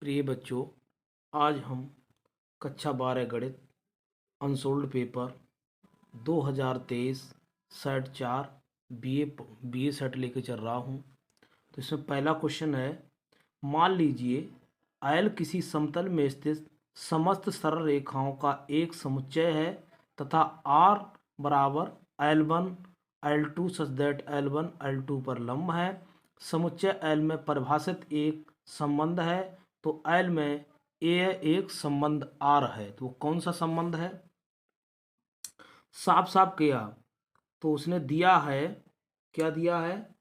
प्रिय बच्चों, आज हम कक्षा 12 गणित unsold paper 2023 set 4 BA set लेके चल रहा हूँ। तो इसमें पहला क्वेश्चन है, मान लीजिए आयल किसी समतल में स्थित समस्त सरल रेखाओं का एक समुच्चय है तथा R बराबर L1 L2 such that L1 L2 पर लंब है। समुच्चय L में परिभाषित एक संबंध है, तो L में ए एक संबंध R है। तो वो कौन सा संबंध है? साफ साफ किया तो उसने दिया है, क्या दिया है?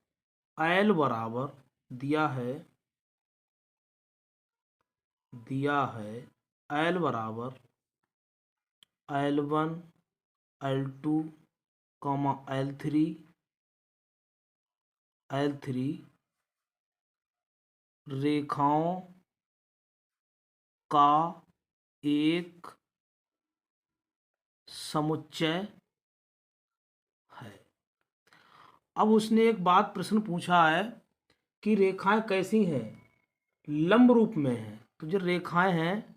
L बराबर दिया है L बराबर L1 L2 L3 रेखाओं का एक समुच्चय है। अब उसने एक बात प्रश्न पूछा है कि रेखाएं कैसी हैं? लंब रूप में हैं। तो जो रेखाएं हैं,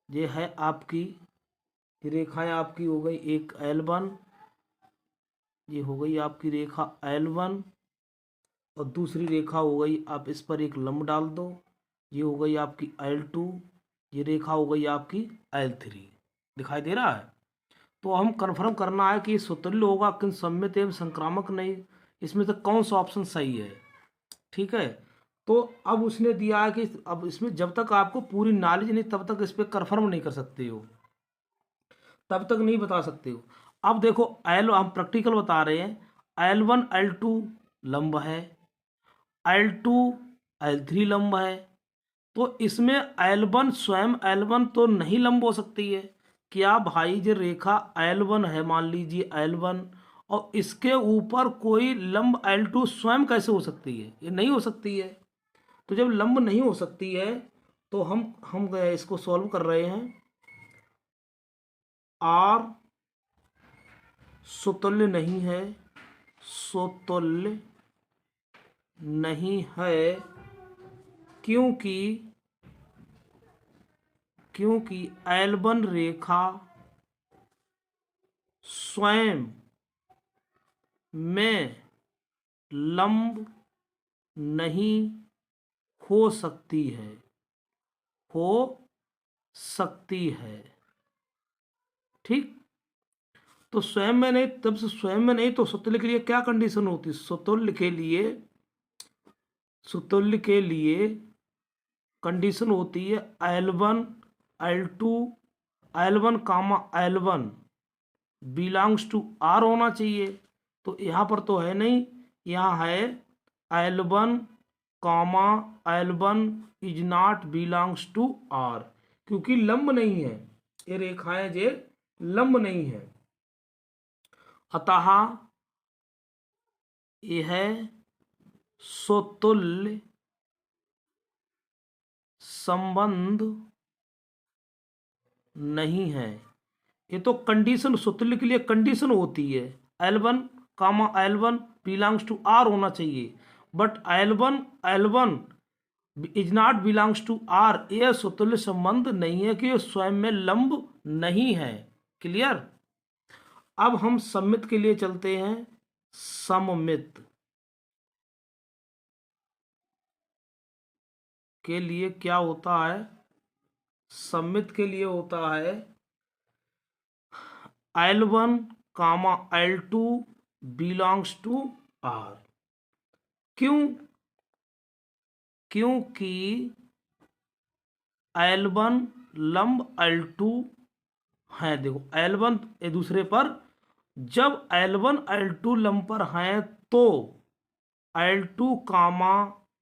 ये है आपकी, ये रेखाएं आपकी हो गई एक L1, ये हो गई आपकी रेखा L1, और दूसरी रेखा हो गई, आप इस पर एक लंब डाल दो, ये हो गई आपकी L2, ये रेखा हो गई आपकी L3। दिखाई दे रहा है? तो हम कन्फर्म करना है कि स्वतुल्य होगा कि सममित एवं संक्रामक नहीं, इसमें से कौन सा ऑप्शन सही है। ठीक है, तो अब उसने दिया है कि अब इसमें जब तक आपको पूरी नॉलेज नहीं तब तक इस पर कन्फर्म नहीं कर सकते हो, तब तक नहीं बता सकते हो। अब देखो, हम प्रैक्टिकल बता रहे हैं, L1 L2 लंब है, L2 L3 लंब है, तो इसमें L1 स्वयं L1 तो नहीं लंब हो सकती है। क्या भाई, जो रेखा L1 है, मान लीजिए L1, और इसके ऊपर कोई लंब L2 स्वयं कैसे हो सकती है? ये नहीं हो सकती है। तो जब लंब नहीं हो सकती है तो हम इसको सॉल्व कर रहे हैं। R स्वतुल्य नहीं है, स्वतुल्य नहीं है, क्योंकि L1 रेखा स्वयं में लंब नहीं हो सकती है। ठीक, तो स्वयं में नहीं, तब से स्वयं में नहीं, तो स्वतुल्य के लिए क्या कंडीशन होती है? स्वतुल्य के लिए कंडीशन होती है L1 L1 belongs to R होना चाहिए। तो यहाँ पर तो है नहीं, यहाँ है L1 is not belongs to R, क्योंकि लंब नहीं है, ये रेखाएं जे लंब नहीं है। अतः यह स्वतुल्य संबंध नहीं है। ये तो कंडीशन, स्वतुल्य के लिए कंडीशन होती है, L1 बिलोंग्स टू R होना चाहिए, but L1 is not belongs to R, यह स्वतुल्य संबंध नहीं है कि ये स्वयं में लंब नहीं है। क्लियर? अब हम सममित के लिए चलते हैं। सममित के लिए क्या होता है? सममित के लिए होता है L1 L2 belongs to R। क्योंकि L1 लंब L2 है। देखो, L1 एक दूसरे पर, जब L1 L2 लंब पर हैं तो L2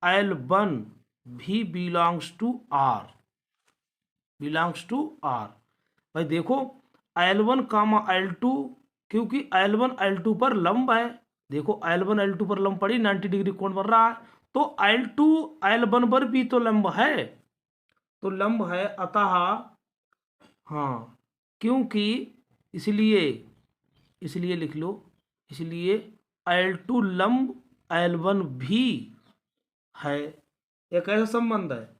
L1 भी बिलोंग्स टू R। भाई देखो, L1 L2, क्योंकि L1 L2 पर लंब है, देखो L1 L2 पर लंब पड़ी, 90 डिग्री कोण बन रहा है, तो L2 L1 पर भी तो लंब है, तो लंब है। अतः हाँ, क्योंकि इसलिए लिख लो, इसलिए L2 लंब L1 भी है। यह कैसा संबंध है?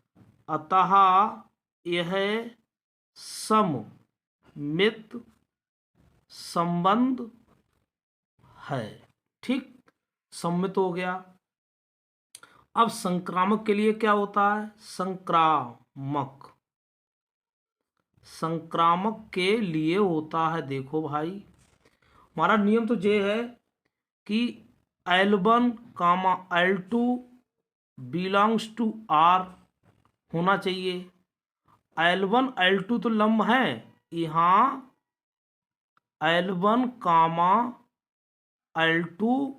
अतः यह सममित संबंध है। ठीक, सम्मित हो गया। अब संक्रामक के लिए क्या होता है? संक्रामक, संक्रामक के लिए होता है, देखो भाई हमारा नियम तो ये है कि L1 comma L2 belongs to R होना चाहिए। L1 L2 तो लंब है, यहाँ L1 कामा L2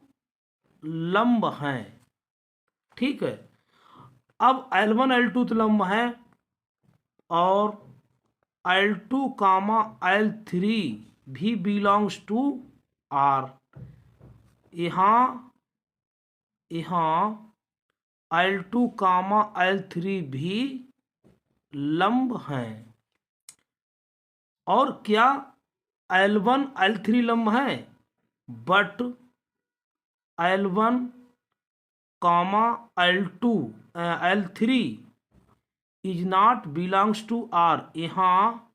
लंब हैं। ठीक है, अब L1 L2 तो लंब है और L2 कामा L3 भी बिलोंग्स टू R। यहाँ L2 कामा L3 भी लंब हैं। और क्या L1 L3 लंब है, but L1 comma L2 L3 is not belongs to R। यहाँ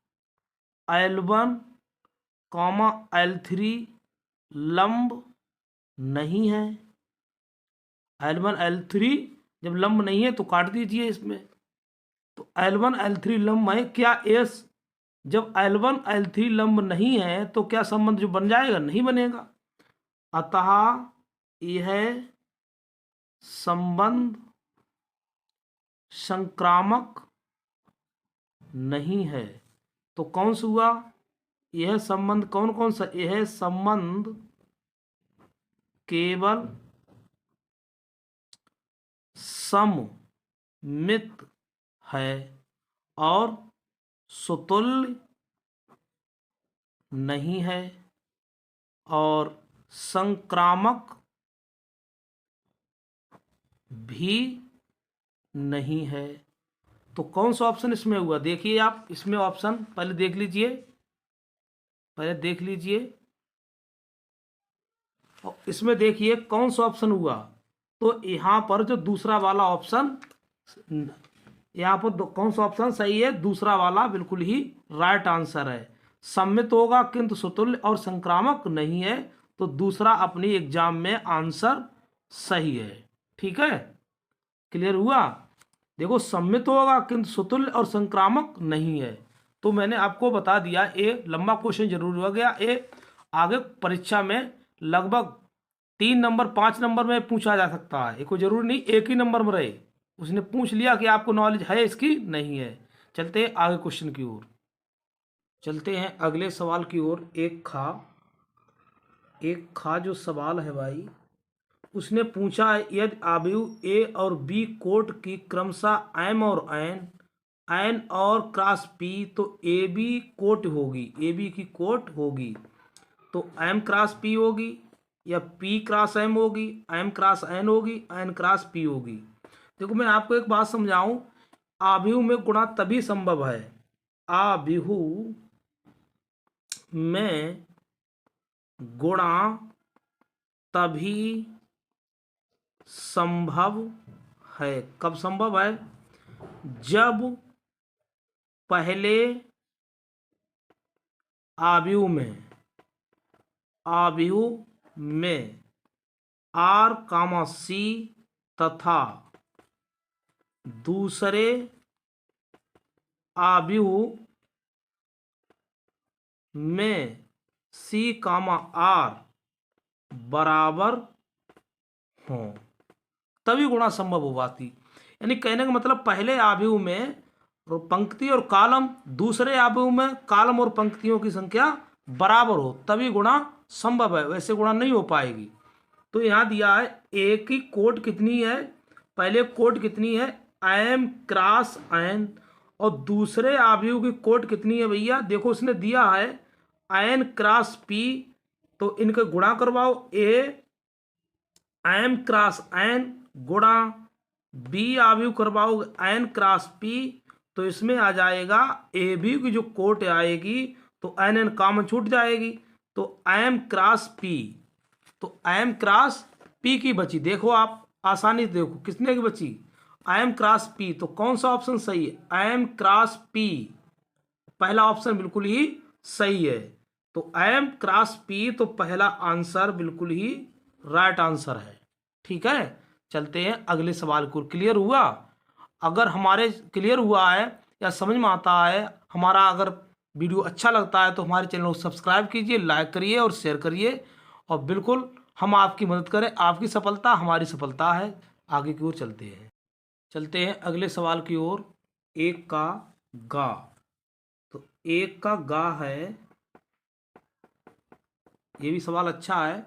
L1 कामा L3 लंब नहीं है। L1 L3 जब लंब नहीं है तो काट दीजिए इसमें। तो L1 L3 लंब है, क्या एस जब L1 L3 लंब नहीं है तो क्या संबंध जो बन जाएगा? नहीं बनेगा। अतः यह संबंध संक्रामक नहीं है। तो कौन सा हुआ? यह संबंध कौन कौन सा? यह संबंध केवल सममित है और सुतुल्य नहीं है और संक्रामक भी नहीं है। तो कौन सा ऑप्शन इसमें हुआ? देखिए आप इसमें ऑप्शन पहले देख लीजिए, और इसमें देखिए कौन सा ऑप्शन हुआ। तो यहाँ पर जो दूसरा वाला ऑप्शन, यहाँ पर कौन सा ऑप्शन सही है? दूसरा वाला बिल्कुल ही राइट आंसर है। सम्मित होगा किंतु सुतुल्य और संक्रामक नहीं है, तो दूसरा अपनी एग्जाम में आंसर सही है। ठीक है, क्लियर हुआ? देखो, सम्मित होगा किंतु सुतुल्य और संक्रामक नहीं है। तो मैंने आपको बता दिया, ये लंबा क्वेश्चन जरूर हो गया। ये आगे परीक्षा में लगभग 3 नंबर 5 नंबर में पूछा जा सकता है। कोई जरूरी नहीं एक ही नंबर में रहे। उसने पूछ लिया कि आपको नॉलेज है इसकी, नहीं है। चलते हैं आगे क्वेश्चन की ओर, चलते हैं अगले सवाल की ओर। एक खा जो सवाल है भाई, उसने पूछा है यदि अवयव ए और बी कोट की क्रमशः एम और एन और क्रॉस पी, तो ए बी कोट होगी, ए बी की कोट होगी तो एम क्रॉस पी होगी या पी क्रॉस एम होगी, एम क्रॉस एन होगी, एन क्रॉस पी होगी। देखो मैं आपको एक बात समझाऊं, अवयव में गुणा तभी संभव है, अवयव में गुणा तभी संभव है। कब संभव है? जब पहले अवयव में आर कामा सी तथा दूसरे अवयव में सी कामा आर बराबर हो, तभी गुणा संभव हो पाती। यानी कहने का मतलब पहले अवयव में पंक्ति और कॉलम, दूसरे अवयव में कॉलम और पंक्तियों की संख्या बराबर हो, तभी गुणा संभव है, वैसे गुणा नहीं हो पाएगी। तो यहाँ दिया है ए की कोट कितनी है, पहले कोट कितनी है एम क्रॉस एन, और दूसरे अवयव की कोट कितनी है भैया? देखो उसने दिया है एन क्रॉस पी, तो इनके गुणा करवाओ, ए एम क्रॉस एन गुणा बी अवयव करवाओ एन क्रॉस पी, तो इसमें आ जाएगा ए बी की जो कोट आएगी तो एन एन कॉमन छूट जाएगी, तो एम क्रॉस पी, तो एम क्रॉस पी की बची। देखो आप आसानी से देखो कितने की बची, एम क्रॉस पी, तो कौन सा ऑप्शन सही है? एम क्रॉस पी, पहला ऑप्शन बिल्कुल ही सही है। तो एम क्रॉस पी, तो पहला आंसर बिल्कुल ही राइट आंसर है। ठीक है, चलते हैं अगले सवाल को। क्लियर हुआ? अगर हमारे क्लियर हुआ है या समझ में आता है हमारा, अगर वीडियो अच्छा लगता है तो हमारे चैनल को सब्सक्राइब कीजिए, लाइक करिए और शेयर करिए, और बिल्कुल हम आपकी मदद करें। आपकी सफलता हमारी सफलता है। आगे की ओर चलते हैं अगले सवाल की ओर। एक का गा, तो एक का गा है, ये भी सवाल अच्छा है।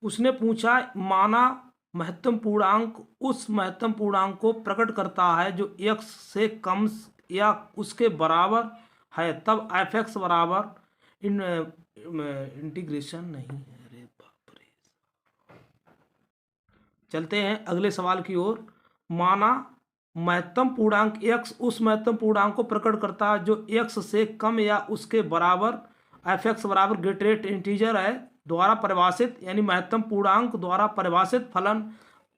उसने पूछा, माना महत्तम पूर्णांक उस महत्तम पूर्णांक को प्रकट करता है जो x से कम या उसके बराबर है, तब एफ एक्स बराबर इंटीग्रेशन नहीं है। अरे बाप रे। चलते हैं अगले सवाल की ओर। माना महत्तम पूर्णांक x उस महत्तम पूर्णांक को प्रकट करता है जो x से कम या उसके बराबर एफ एक्स बराबर ग्रेटेस्ट इंटीजर है द्वारा परिभाषित, यानी महत्तम पूर्णांक द्वारा परिभाषित फलन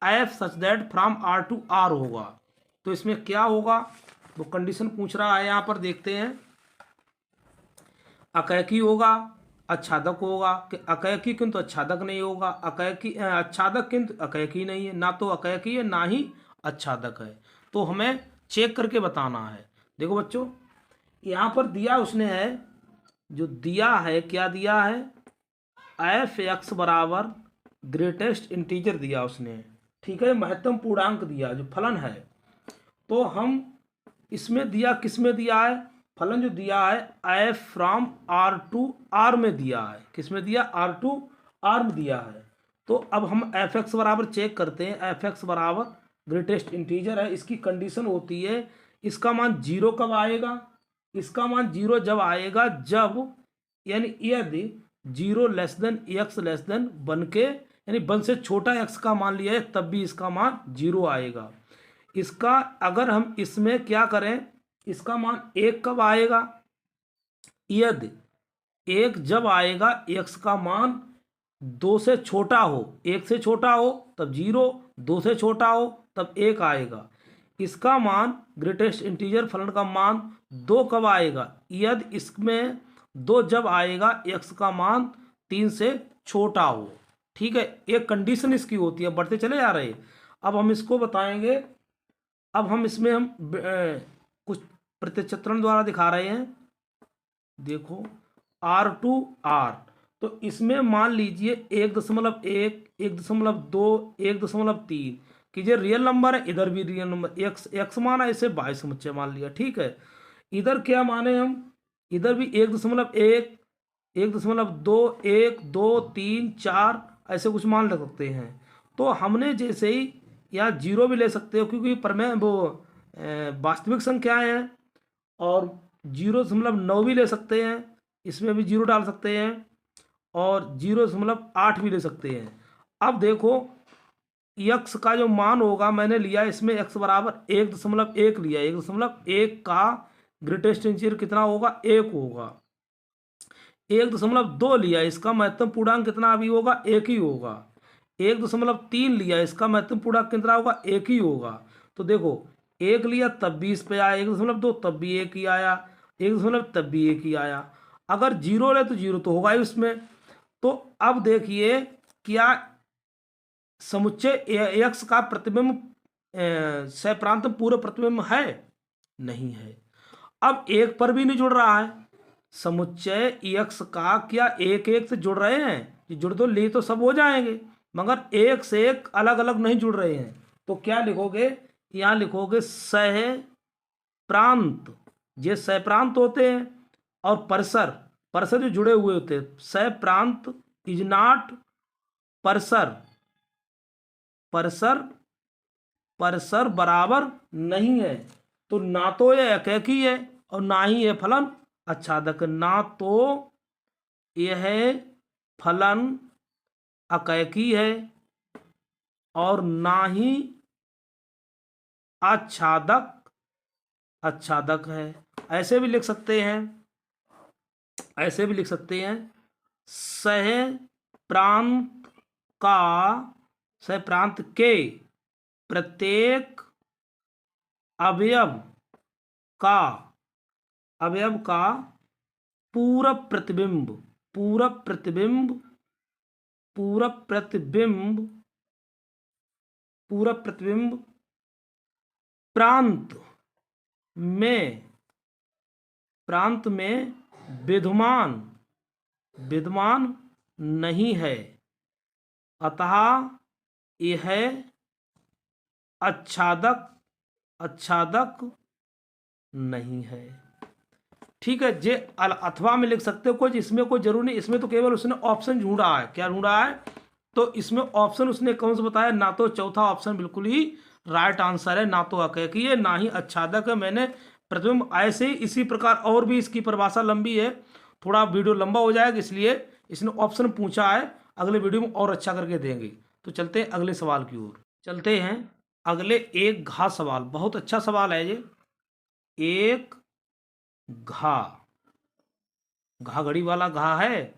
F such that from R to R होगा। तो इसमें क्या होगा? वो कंडीशन पूछ रहा है यहाँ पर, देखते हैं। अकैकी होगा, आच्छादक होगा कि अकैकी, किंतु आच्छादक नहीं होगा। अकैकी आच्छादक किंतु अकैकी नहीं है, ना तो अकैकी है ना ही आच्छादक है। तो हमें चेक करके बताना है। देखो बच्चों, यहाँ पर दिया उसने है, जो दिया है, क्या दिया है? एफ एक्स बराबर ग्रेटेस्ट इंटीजर दिया उसने। ठीक है, महत्तम पूर्णांक दिया जो फलन है। तो हम इसमें दिया, किस में दिया है? फलन जो दिया है F from R to R में दिया है। किस में दिया? आर टू आर में दिया है। तो अब हम एफ एक्स बराबर चेक करते हैं। एफ एक्स बराबर ग्रेटेस्ट इंटीजर है, इसकी कंडीशन होती है, इसका मान जीरो कब आएगा? इसका मान जीरो जब आएगा जब, यानी यदि zero less than x less than one के, यानी वन से छोटा एक्स का मान लिया है, तब भी इसका मान जीरो आएगा। इसका अगर हम इसमें क्या करें, इसका मान एक कब आएगा? यदि एक जब आएगा एक्स का मान दो से छोटा हो, एक से छोटा हो तब जीरो, दो से छोटा हो तब एक आएगा। इसका मान ग्रेटेस्ट इंटीजर फलन का मान दो कब आएगा? यदि इसमें दो जब आएगा एक्स का मान तीन से छोटा हो। ठीक है, एक कंडीशन इसकी होती है। बढ़ते चले जा रहे हैं, अब हम इसको बताएंगे। अब हम इसमें कुछ प्रतिचित्रण द्वारा दिखा रहे हैं। देखो आर टू आर, तो इसमें मान लीजिए 1.1, 1.2, 1.3 कि ये रियल नंबर है, इधर भी रियल नंबर एक्स माना, इसे बाह्य समुच्चय मान लिया। ठीक है, इधर क्या माने हम? इधर भी 1.1, 1.2, 1, 2, 3, 4 ऐसे कुछ मान लग सकते हैं। तो हमने जैसे ही यहाँ जीरो भी ले सकते हो, क्योंकि प्रमेय वो वास्तविक संख्याएं हैं, और 0.9 भी ले सकते हैं, इसमें भी जीरो डाल सकते हैं, और 0.8 भी ले सकते हैं। अब देखो यक्स का जो मान होगा, मैंने लिया इसमें x बराबर 1.1 लिया। 1.1 का ग्रेटेस्ट इंटीजर कितना होगा? एक होगा। 1.2 लिया, इसका महत्तम पूर्णांक कितना अभी होगा? एक ही होगा। 1.3 लिया, इसका महत्तम पूर्णांक कितना होगा? एक ही होगा। तो देखो, एक लिया तब भी इस पे आया, 1.2 तब भी एक ही आया, 1 तब भी एक ही आया। अगर जीरो ले तो जीरो तो होगा ही उसमें। तो अब देखिए, क्या समुच्चय एक्स का प्रतिबिंब सह पूर्व प्रतिबिंब है? नहीं है। अब एक पर भी नहीं जुड़ रहा है। समुच्चय एक्स का क्या एक एक से जुड़ रहे हैं? ये जुड़ तो ले तो सब हो जाएंगे, मगर एक से एक अलग अलग नहीं जुड़ रहे हैं। तो क्या लिखोगे? यहाँ लिखोगे सह प्रांत, ये सह प्रांत होते हैं, और परसर, परसर जो जुड़े हुए होते हैं। सह प्रांत इज नॉट परसर, परसर परसर बराबर नहीं है। तो ना तो यह एकैकी है और ना ही यह फलन आच्छादक। ना तो यह फलन एकैकी है और ना ही आच्छादक आच्छादक है। ऐसे भी लिख सकते हैं, ऐसे भी लिख सकते हैं, सह प्रांत का, सह प्रांत के प्रत्येक अवयव का अवयव का पूरक प्रतिबिंब पूरक प्रतिबिंब पूरक प्रतिबिंब पूरक प्रतिबिंब प्रांत में विद्यमान नहीं है, अतः यह आच्छादक नहीं है। ठीक है, जे अथवा में लिख सकते हो, कोई इसमें कोई जरूर नहीं, इसमें तो केवल उसने ऑप्शन ढूंढा है। क्या ढूंढा है? तो इसमें ऑप्शन उसने कौन सा बताया? ना तो चौथा ऑप्शन बिल्कुल ही राइट आंसर है, ना तो अकेकी है, ना ही आच्छादक है। मैंने प्रतिबिंब ऐसे ही इसी प्रकार और भी इसकी परिभाषा लंबी है, थोड़ा वीडियो लंबा हो जाएगा, इसलिए इसने ऑप्शन पूछा है। अगले वीडियो में और अच्छा करके देंगे। तो चलते हैं अगले सवाल की ओर। चलते हैं अगले एक घा सवाल। बहुत अच्छा सवाल है ये। एक घड़ी वाला घा है।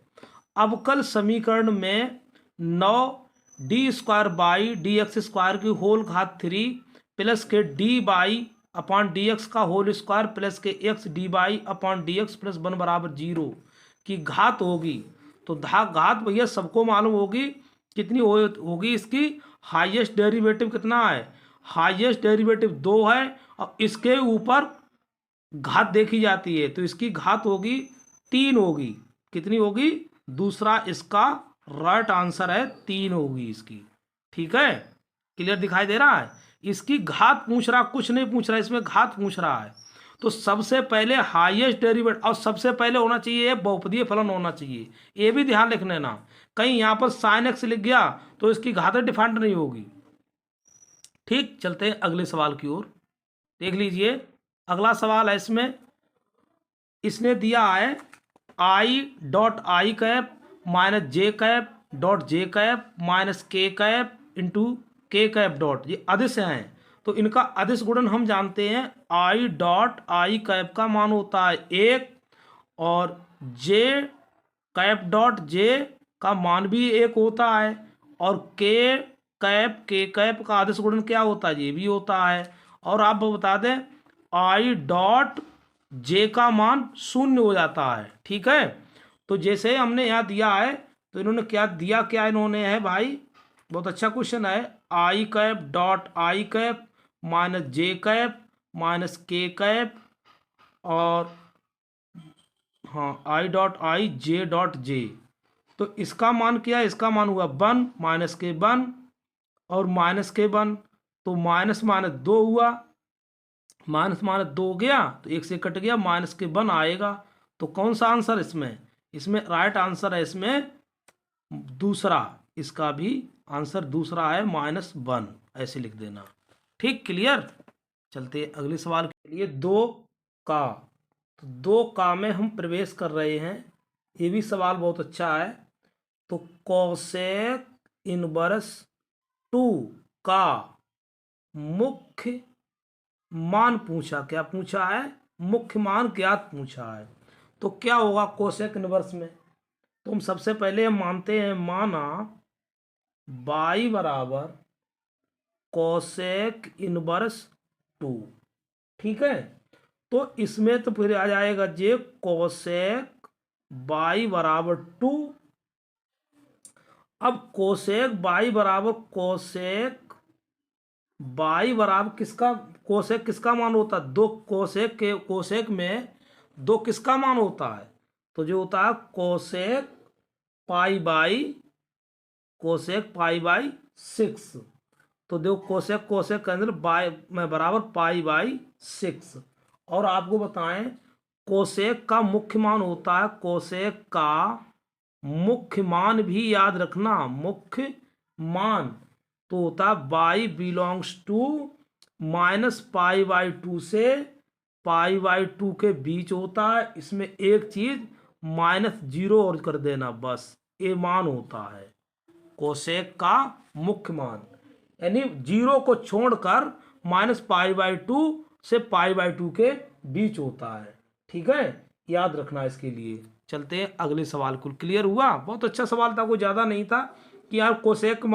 अवकल समीकरण में 9d² की होल घात 3 प्लस के dy/dx का होल स्क्वायर प्लस के x dy/dx प्लस 1 बराबर 0 की घात होगी। तो घात भैया सबको मालूम होगी कितनी होगी। इसकी हाईएस्ट डेरिवेटिव कितना है? हाईएस्ट डेरिवेटिव 2 है और इसके ऊपर घात देखी जाती है, तो इसकी घात होगी 3 होगी। कितनी होगी? दूसरा इसका राइट आंसर है 3 होगी इसकी। ठीक है, क्लियर दिखाई दे रहा है? इसकी घात पूछ रहा, कुछ नहीं पूछ रहा, इसमें घात पूछ रहा है। तो सबसे पहले हाईएस्ट डेरिवेटिव, और सबसे पहले होना चाहिए बहुपदीय फलन होना चाहिए। ये भी ध्यान रख लेना, कहीं यहाँ पर sin x लिख गया तो इसकी घात डिफाइंड नहीं होगी। ठीक, चलते हैं अगले सवाल की ओर। देख लीजिए अगला सवाल है। इसमें इसने दिया है i.i minus j minus k into k dot, ये अदिश हैं। तो इनका अदिश गुणन हम जानते हैं, i.i का मान होता है 1 और j का मान भी 1 होता है, और k का अदिश गुणन क्या होता है? ये भी होता है। और आप बता दें i.j का मान 0 हो जाता है। ठीक है, तो जैसे हमने यहाँ दिया है, तो इन्होंने क्या दिया? क्या इन्होंने है भाई, बहुत अच्छा क्वेश्चन है। i.i minus j minus k और हाँ i.i j। तो इसका मान क्या है? इसका मान हुआ 1 माइनस के 1 और माइनस के 1, तो माइनस माइनस 2 हुआ, माइनस माइनस 2 हो गया तो 1 से कट गया, माइनस के 1 आएगा। तो कौन सा आंसर इसमें राइट आंसर है इसमें दूसरा, इसका भी आंसर दूसरा है -1, ऐसे लिख देना। ठीक, क्लियर। चलते अगले सवाल के लिए। 2 का में हम प्रवेश कर रहे हैं। ये भी सवाल बहुत अच्छा है। तो कोसेक इनवर्स 2 का मुख्य मान पूछा। क्या पूछा है? मुख्य मान ज्ञात पूछा है। तो क्या होगा कोसेक इनवर्स में? तो हम सबसे पहले मानते हैं, माना y बराबर कोसेक इनवर्स 2। ठीक है, तो इसमें तो फिर आ जाएगा जे कोसेक y बराबर 2। अब कोसेक y बराबर कोसेक y बराबर किसका? कोसेक किसका मान होता है? 2 कोसेक में 2 किसका मान होता है? तो जो होता है कोसेक पाई बाई 6। तो देखो कोसेक के अंदर बाई में बराबर पाई 6। और आपको बताएं कोसेक का मुख्य मान होता है, कोसेक का मुख्य मान भी याद रखना, मुख्य मान तो होता है y बिलोंग्स टू -π/2 से π/2 के बीच होता है। इसमें एक चीज -0 और कर देना, बस ये मान होता है कोसेक का मुख्य मान, यानी 0 को छोड़कर -π/2 से π/2 के बीच होता है। ठीक है, याद रखना इसके लिए। चलते हैं अगले सवाल को। क्लियर हुआ? बहुत अच्छा सवाल था, कोई ज़्यादा नहीं था कि यार कोसेक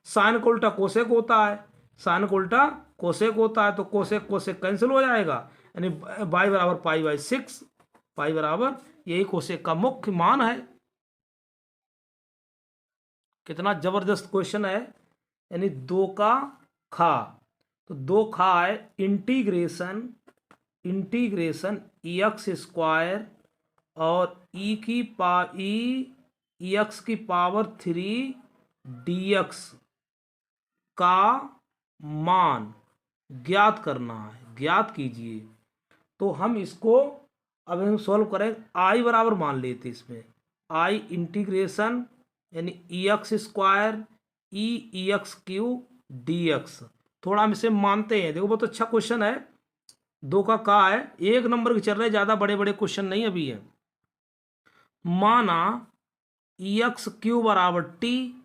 साइन को उल्टा कोसेक होता है, साइन का उल्टा कोसेक होता है, तो कोसेक कोसेक कैंसिल हो जाएगा, यानी बाई बराबर पाई बाई 6, पाई बराबर, यही कोसेक का मुख्य मान है। कितना जबरदस्त क्वेश्चन है। यानी 2 का खा, तो 2 खा है इंटीग्रेशन एक्स स्क्वायर और ई एक्स की पावर 3 dx का मान ज्ञात करना है, ज्ञात कीजिए। तो हम इसको अब हम सॉल्व करें, आई बराबर मान लेते इसमें, आई इंटीग्रेशन यानी ई एक्स स्क्वायर ई एक्स क्यू डी एक्स। थोड़ा हम इसे मानते हैं, देखो बहुत अच्छा क्वेश्चन है, 2 का है, 1 नंबर के चल रहे, ज़्यादा बड़े बड़े क्वेश्चन नहीं अभी है। माना ई एक्स क्यू बराबर टी,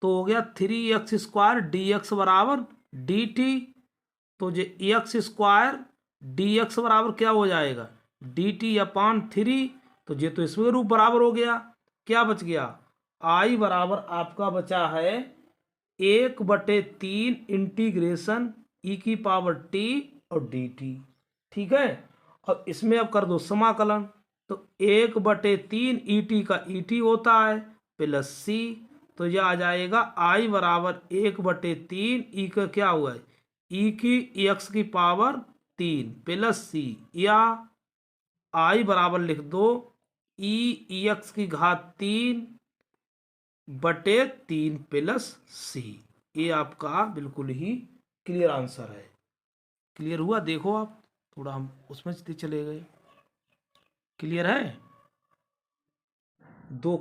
तो हो गया 3x स्क्वायर डी एक्स बराबर डी टी। तो जो एक्स स्क्वायर डी एक्स बराबर क्या हो जाएगा, डी टी अपान 3, तो ये तो इसमें रूप बराबर हो गया। क्या बच गया, आई बराबर आपका बचा है 1/3 इंटीग्रेशन ई की पावर टी और डी टी। ठीक है, और इसमें अब कर दो समाकलन, तो 1/3 ई टी का ई टी होता है प्लस सी, तो यह आ जाएगा आई बराबर 1/3 ई का क्या हुआ है, ई की एक्स की पावर 3 प्लस सी, या आई बराबर लिख दो ई एक्स की घात 3/3 प्लस सी। ये आपका बिल्कुल ही क्लियर आंसर है। क्लियर हुआ, देखो आप थोड़ा हम उसमें चले गए। क्लियर है। 2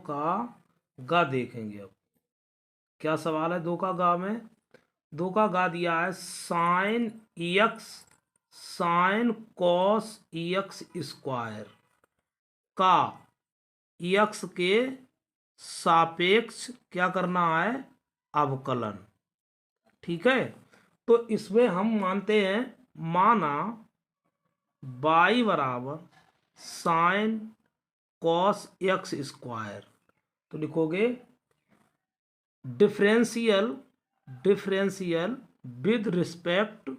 का गा देखेंगे अब, क्या सवाल है 2 का गा में। 2 का गा दिया है साइन कॉस एक्स स्क्वायर का एक्स के सापेक्ष क्या करना है, अवकलन। ठीक है, तो इसमें हम मानते हैं, माना बाई बराबर साइन कॉस एक्स स्क्वायर, तो लिखोगे differential with respect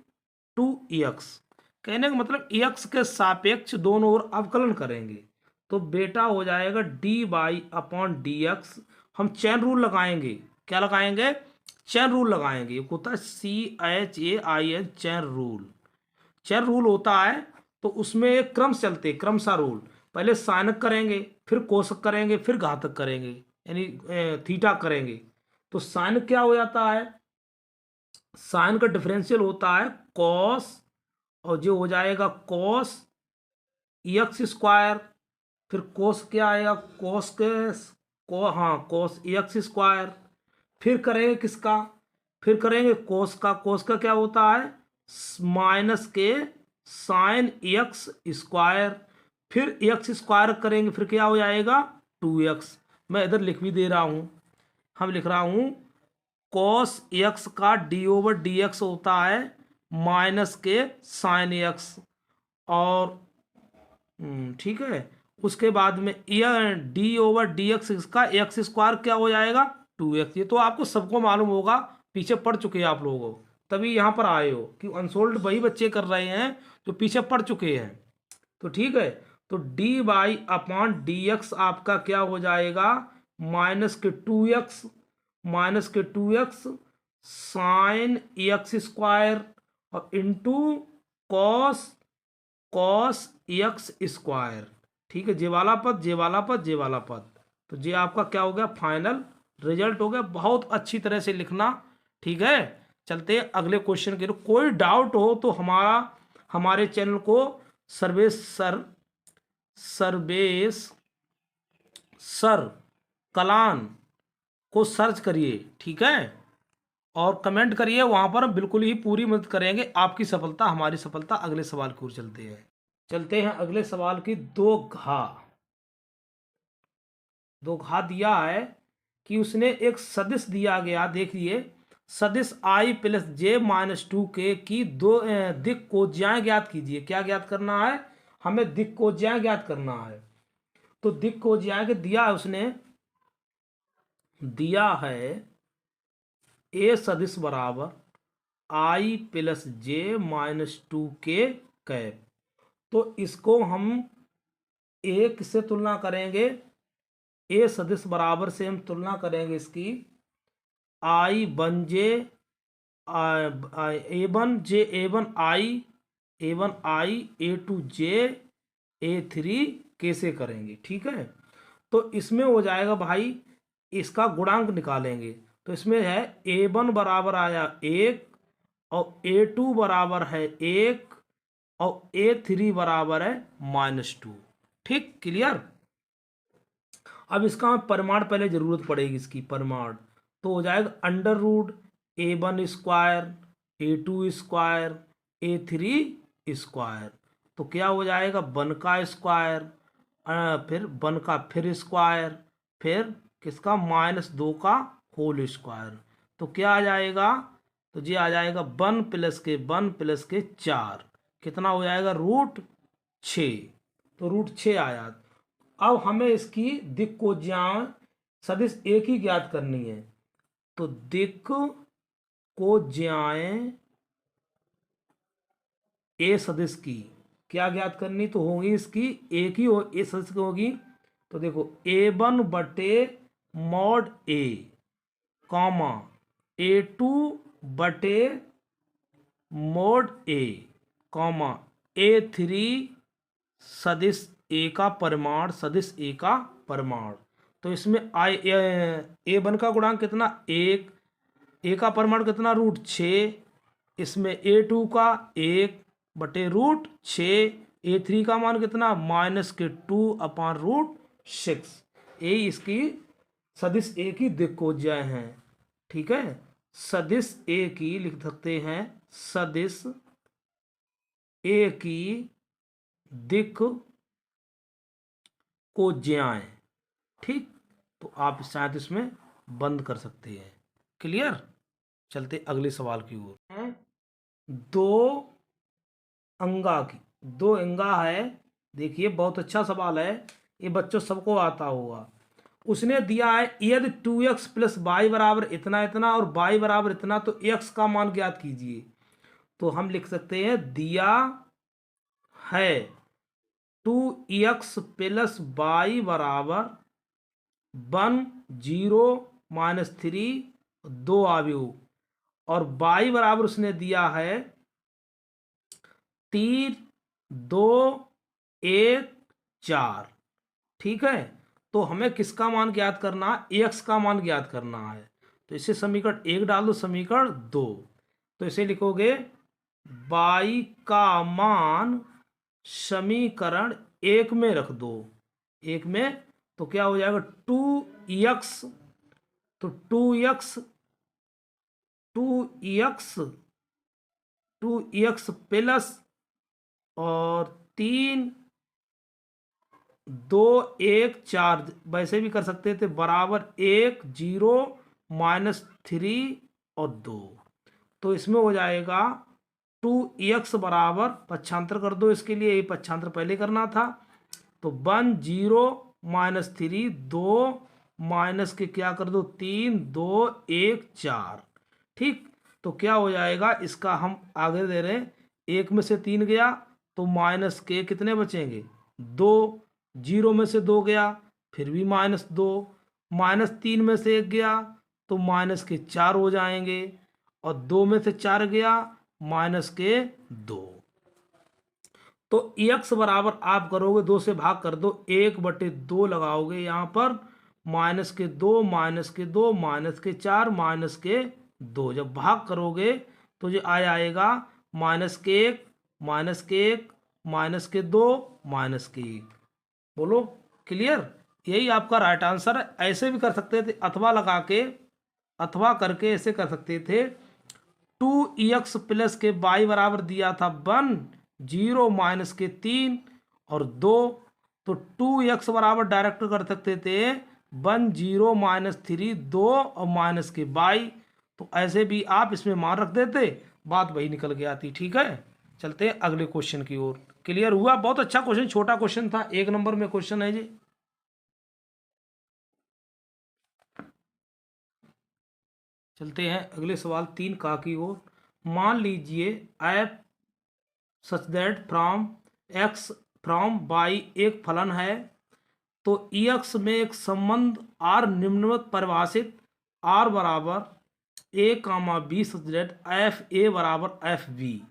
to X. कहने का मतलब एक्स के सापेक्ष दोनों ओर अवकलन करेंगे, तो बेटा हो जाएगा D by upon D x. हम चैन रूल लगाएंगे, क्या लगाएंगे, चैन रूल लगाएंगे, होता है CHAIN चैन रूल होता है। तो उसमें एक क्रम चलते, क्रमशः रूल, पहले साइनक करेंगे, फिर कोसक करेंगे, फिर घातक करेंगे, यानी थीटा करेंगे। तो साइन क्या हो जाता है, साइन का डिफरेंशियल होता है कॉस, और जो हो जाएगा कॉस एक्स स्क्वायर, फिर कोस क्या आएगा, कॉस एक्स स्क्वायर, फिर करेंगे किसका, फिर करेंगे कोस का क्या होता है माइनस के साइन एक्स स्क्वायर, फिर एक्स स्क्वायर करेंगे, फिर क्या हो जाएगा 2x। मैं इधर लिख भी दे रहा हूँ, हम लिख रहा हूँ कॉस एक्स का d/dx होता है माइनस के साइन एक्स, और ठीक है, उसके बाद में d/dx का एक्स स्क्वायर क्या हो जाएगा 2x। ये तो आपको सबको मालूम होगा, पीछे पढ़ चुके हैं आप लोगों, तभी यहाँ पर आए हो कि अनसोल्ड वही बच्चे कर रहे हैं जो पीछे पढ़ चुके हैं। तो ठीक है, तो d/dx आपका क्या हो जाएगा -2x साइन एक्स स्क्वायर और इंटू कॉस एक्स स्क्वायर। ठीक है, जे वाला पद, तो ये आपका क्या हो गया, फाइनल रिजल्ट हो गया। बहुत अच्छी तरह से लिखना। ठीक है, चलते हैं अगले क्वेश्चन के लिए। कोई डाउट हो तो हमारे चैनल को सर्वेश सर कलान को सर्च करिए, ठीक है, और कमेंट करिए, वहां पर बिल्कुल ही पूरी मदद करेंगे, आपकी सफलता हमारी सफलता। अगले सवाल की ओर चलते हैं अगले सवाल की। 2 घा दिया है कि उसने एक सदिश दिया गया, देखिए सदिश i + j-2k की दो दिक् कोज्याएं ज्ञात कीजिए। क्या ज्ञात करना है, हमें दिक् कोज्याएं ज्ञात करना है। तो दिक् कोज्याएं के दिया है, उसने दिया है ए सदिश बराबर आई प्लस जे माइनस टू के कैप। तो इसको हम ए किससे तुलना करेंगे, ए सदिश बराबर से हम तुलना करेंगे इसकी I one J A one J A one I A two J A three कैसे करेंगे, ठीक है। तो इसमें हो जाएगा भाई, इसका गुणांक निकालेंगे। तो इसमें है ए वन बराबर आया 1 और ए टू बराबर है 1 और ए थ्री बराबर है -2। ठीक, क्लियर। अब इसका हमें परिमाण पहले जरूरत पड़ेगी, इसकी परिमाण तो हो जाएगा under root A one square A two square A three square. तो क्या हो जाएगा, 1 का स्क्वायर फिर 1 का फिर स्क्वायर फिर किसका -2 का होल स्क्वायर। तो क्या आ जाएगा, तो ये आ जाएगा 1 प्लस के 4 कितना हो जाएगा √6। तो √6 आया। अब हमें इसकी दिक् को ज्यान सदिश एक ही ज्ञात करनी है। तो दिक् को ज्याएं ए सदिश की क्या ज्ञात करनी, तो होगी इसकी एक ही हो ए सदिश की होगी। तो देखो A1 बटे मॉड ए कॉमा A2 बटे मॉड ए कॉमा A3 सदिश ए का परिमाण सदिश ए का परिमाण। तो इसमें A1 का गुणांक कितना 1, ए का परिमाण कितना √6, इसमें A2 का 1 बटे √6, A3 का मान कितना -2/√6। ये इसकी सदिश ए की दिक्कोज्याएं हैं, ठीक है। सदिश ए की लिख सकते हैं, सदिश ए की दिक् को ज्याएं, ठीक। तो आप शायद इसमें बंद कर सकते हैं, क्लियर। चलते अगले सवाल की ओर। दो अंगा है, देखिए बहुत अच्छा सवाल है, ये बच्चों सबको आता होगा। उसने दिया है यदि 2x + y बराबर इतना इतना और y बराबर इतना, तो x का मान ज्ञात कीजिए। तो हम लिख सकते हैं दिया है 2x + y बराबर 1 0 -3 2 अवयव, और y बराबर उसने दिया है 3 2 1 4, ठीक है। तो हमें किसका मान ज्ञात करना है, x का मान ज्ञात करना है। तो इसे समीकरण 1 डाल दो, समीकरण 2। तो इसे लिखोगे y का मान समीकरण 1 में रख दो, 1 में। तो क्या हो जाएगा 2x, तो 2x प्लस और 3 2 1 4, वैसे भी कर सकते थे, बराबर 1 0 -3 और 2। तो इसमें हो जाएगा 2x बराबर, पक्षांतर कर दो इसके लिए, ये पक्षांतर पहले करना था। तो 1 0 -3 2 माइनस के क्या कर दो 3 2 1 4, ठीक। तो क्या हो जाएगा, इसका हम आगे दे रहे हैं, 1 में से 3 गया तो माइनस के कितने बचेंगे 2, 0 में से 2 गया फिर भी -2, -3 में से 1 गया तो माइनस के 4 हो जाएंगे, और 2 में से 4 गया -2। तो x बराबर आप करोगे 2 से भाग कर दो, 1/2 लगाओगे यहाँ पर, -2 -2 -4 -2। जब भाग करोगे तो ये आएगा -1 -1 -2 -1। बोलो क्लियर, यही आपका राइट आंसर है। ऐसे भी कर सकते थे, अथवा लगा के, अथवा करके ऐसे कर सकते थे। 2x प्लस के y बराबर दिया था 1 0 माइनस के 3 और 2, तो 2x बराबर डायरेक्ट कर सकते थे 1 0 -3 2 और माइनस के y। तो ऐसे भी आप इसमें मान रख देते, बात वही निकल के आती, ठीक है। चलते हैं अगले क्वेश्चन की ओर। क्लियर हुआ, बहुत अच्छा क्वेश्चन, छोटा क्वेश्चन था, 1 नंबर में क्वेश्चन है जी। चलते हैं अगले सवाल 3 का की ओर। मान लीजिए F such that from by एक फलन है, तो एक्स में एक संबंध आर निम्नवत परिभाषित आर बराबर A comma B such that F A बराबर एफ बी।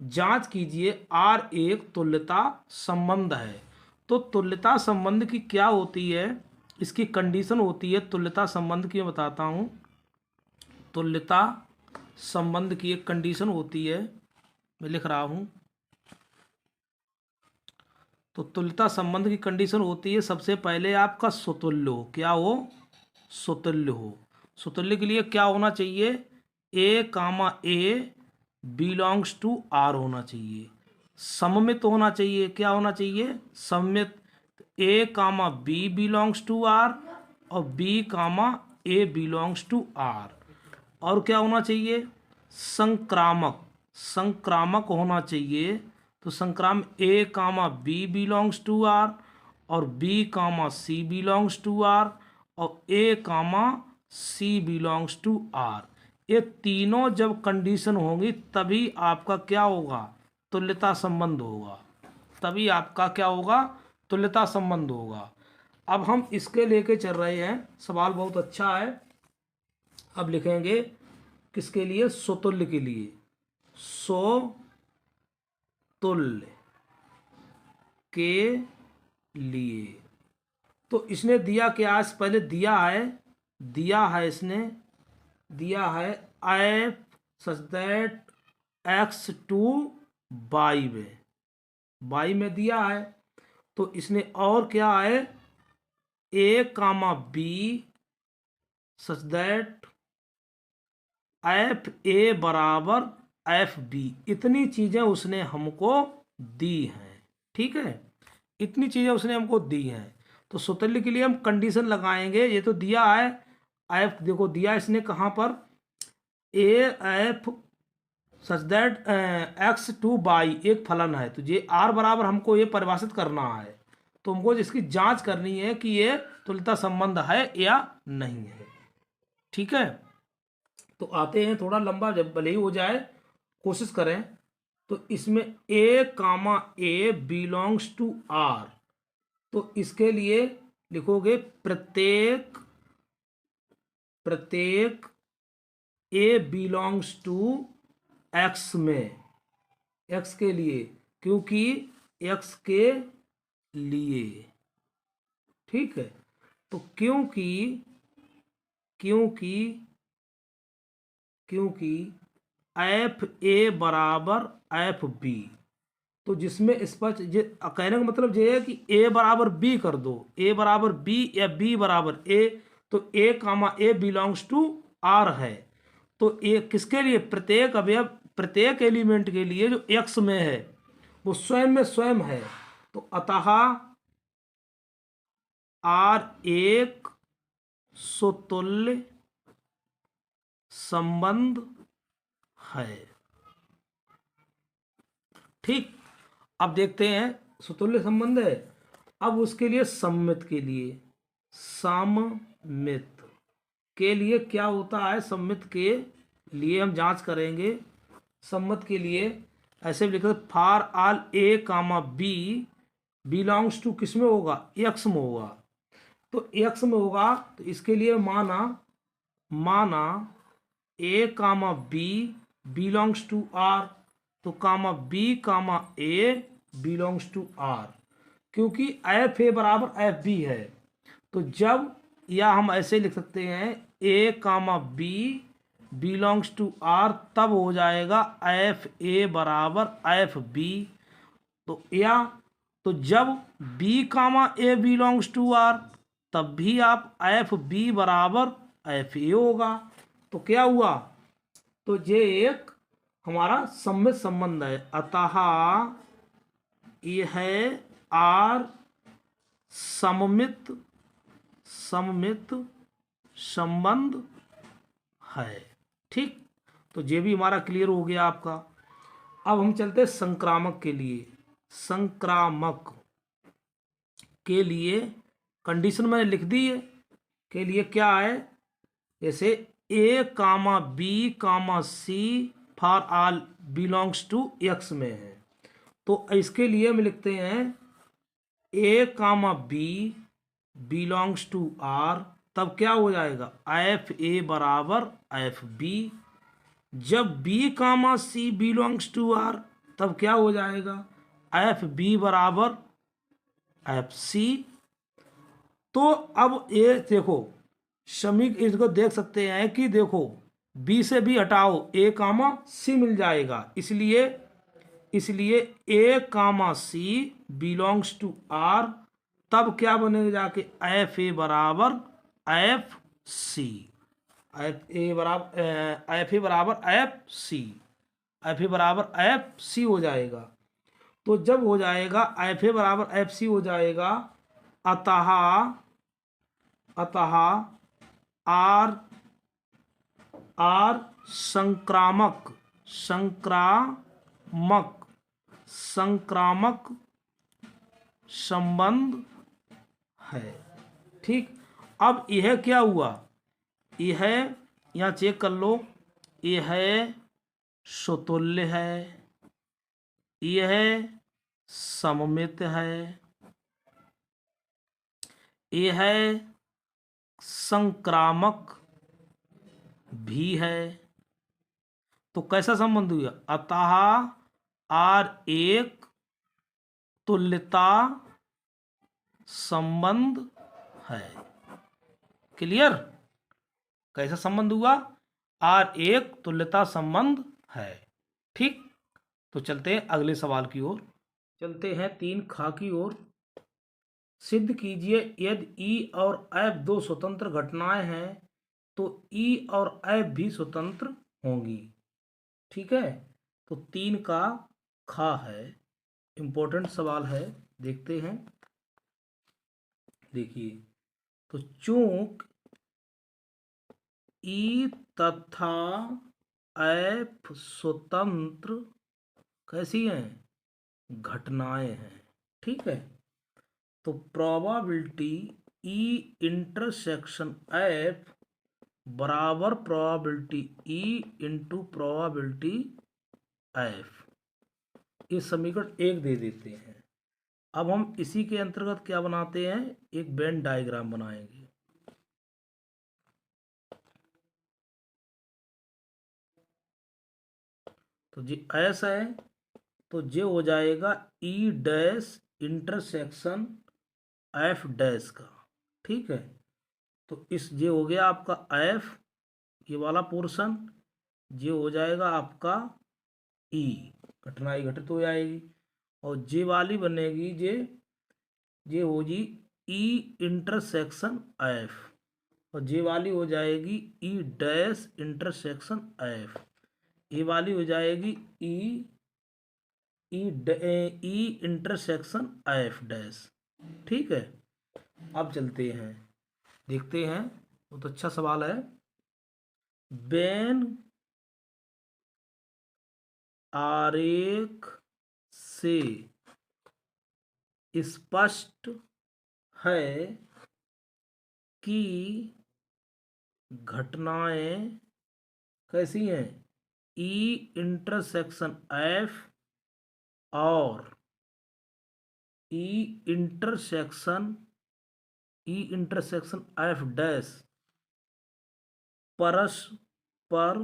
जांच कीजिए आर एक तुल्यता संबंध है। तो तुल्यता संबंध की क्या होती है, इसकी कंडीशन होती है, तुल्यता संबंध की मैं बताता हूँ। तुल्यता संबंध की एक कंडीशन होती है, मैं लिख रहा हूँ। तो तुल्यता संबंध की कंडीशन होती है, सबसे पहले आपका सुतुल्य हो। क्या हो? सुतुल्य हो। सुतुल्य के लिए क्या होना चाहिए? A comma A belongs to R होना चाहिए। सममित होना चाहिए। क्या होना चाहिए? सममित। A comma B belongs to R और B comma A belongs to R. और क्या होना चाहिए? संक्रामक। संक्रामक होना चाहिए। तो संक्रामक A comma B belongs to R और B comma C belongs to R और A comma C belongs to R. ये तीनों जब कंडीशन होंगी तभी आपका क्या होगा? तुल्यता संबंध होगा। तभी आपका क्या होगा? तुल्यता संबंध होगा। अब हम इसके लेके चल रहे हैं, सवाल बहुत अच्छा है। अब लिखेंगे किसके लिए? सुतुल्य के लिए। तुल्य के लिए। तो इसने दिया क्या? इस पहले दिया है इसने दिया है F such that X to by में दिया है। तो इसने और क्या है? A comma B such that F A बराबर एफ बी। इतनी चीज़ें उसने हमको दी हैं। ठीक है, इतनी चीज़ें उसने हमको दी हैं। तो सुतुल्य के लिए हम कंडीशन लगाएंगे। ये तो दिया है एफ, देखो दिया इसने कहाँ पर? A F such that X to by एक फलन है, तो ये आर बराबर हमको ये परिभाषित करना है। तो हमको इसकी जांच करनी है कि ये तुल्यता संबंध है या नहीं है। ठीक है, तो आते हैं, थोड़ा लंबा जब भले ही हो जाए कोशिश करें। तो इसमें ए comma A belongs to R, तो इसके लिए लिखोगे प्रत्येक ए बिलोंग्स टू एक्स में, एक्स के लिए, क्योंकि एक्स के लिए। ठीक है, तो क्योंकि एफ ए बराबर एफ बी, तो जिसमें स्पष्ट कहने का मतलब ये है कि ए बराबर बी कर दो, ए बराबर बी या बी बराबर ए। तो ए comma A belongs to are है। तो ए किसके लिए? प्रत्येक अवयव, प्रत्येक एलिमेंट के लिए जो एक्स में है वो स्वयं में स्वयं है। तो अतः आर एक सुतुल्य संबंध है। ठीक, अब देखते हैं सुतुल्य संबंध है। अब उसके लिए सममित के लिए क्या होता है? सममित के लिए हम जांच करेंगे। सम्मत के लिए ऐसे भी लिखते हैं, for all A comma B belongs to किस में होगा? एक्स में होगा। तो एक्स में होगा, तो इसके लिए माना A comma B belongs to R, तो comma B comma A belongs to R, क्योंकि एफ ए बराबर एफ बी है। तो जब, या हम ऐसे लिख सकते हैं A comma B belongs to R, तब हो जाएगा एफ ए बराबर एफ बी। तो या तो जब B comma A belongs to R, तब भी आप एफ बी बराबर एफ ए होगा। तो क्या हुआ? तो ये एक हमारा सममित संबंध है। अतः यह है आर सममित संबंध है। ठीक, तो ये भी हमारा क्लियर हो गया आपका। अब हम चलते हैं संक्रामक के लिए। संक्रामक के लिए कंडीशन मैंने लिख दी है। के लिए क्या है? जैसे A comma B comma C for all belongs to X में है। तो इसके लिए हम लिखते हैं A comma B belongs to R, तब क्या हो जाएगा एफ ए बराबर एफ बी। जब B comma C belongs to R तब क्या हो जाएगा एफ बी बराबर एफ सी। तो अब ये देखो समीक इसको देख सकते हैं कि देखो बी से बी हटाओ ए कामा सी मिल जाएगा, इसलिए इसलिए ए comma C belongs to R, तब क्या बनेगा जाके एफ ए बराबर एफ सी। एफ ए बराबर एफ सी, एफ ए बराबर एफ सी हो जाएगा। तो जब हो जाएगा एफ ए बराबर एफ सी हो जाएगा, अतः अतः आर आर संक्रामक संक्रामक संक्रामक संबंध है। ठीक, अब यह क्या हुआ, यह यहाँ चेक कर लो, यह सुतुल्य है, यह सममित है, यह संक्रामक भी है। तो कैसा संबंध हुआ, अतः आर एक तुल्यता संबंध है। क्लियर, कैसा संबंध हुआ, आर एक तुल्यता संबंध है। ठीक, तो चलते हैं अगले सवाल की ओर, चलते हैं 3 खा की ओर। सिद्ध कीजिए यदि ई और एफ दो स्वतंत्र घटनाएं हैं तो ई और एफ भी स्वतंत्र होंगी। ठीक है, तो 3 का खा है, इंपॉर्टेंट सवाल है, देखते हैं। देखिए, तो चूंक ई तथा एफ स्वतंत्र कैसी हैं घटनाएं हैं। ठीक है, तो प्रोबेबिलिटी ई इंटरसेक्शन एफ बराबर probability E into probability F, इस समीकरण 1 दे देते हैं। अब हम इसी के अंतर्गत क्या बनाते हैं, एक वेन डायग्राम बनाएंगे। तो जी एस है, तो जे हो जाएगा ई डैश इंटरसेक्शन एफ डैश का। ठीक है, तो इस जे हो गया आपका एफ, ये वाला पोर्शन, जे हो जाएगा आपका ई, घटनाएं घटित हो जाएगी, और जे वाली बनेगी जे होगी ई इंटरसेक्शन एफ, और जे वाली हो जाएगी ई डैश इंटरसेक्शन एफ, ये वाली हो जाएगी ई इंटरसेक्शन एफ डैश। ठीक है, अब चलते हैं, देखते हैं, बहुत अच्छा सवाल है। बेन आरेख से स्पष्ट है कि घटनाएं कैसी हैं, ई इंटरसेक्शन एफ और ई इंटरसेक्शन एफ डैश परस्पर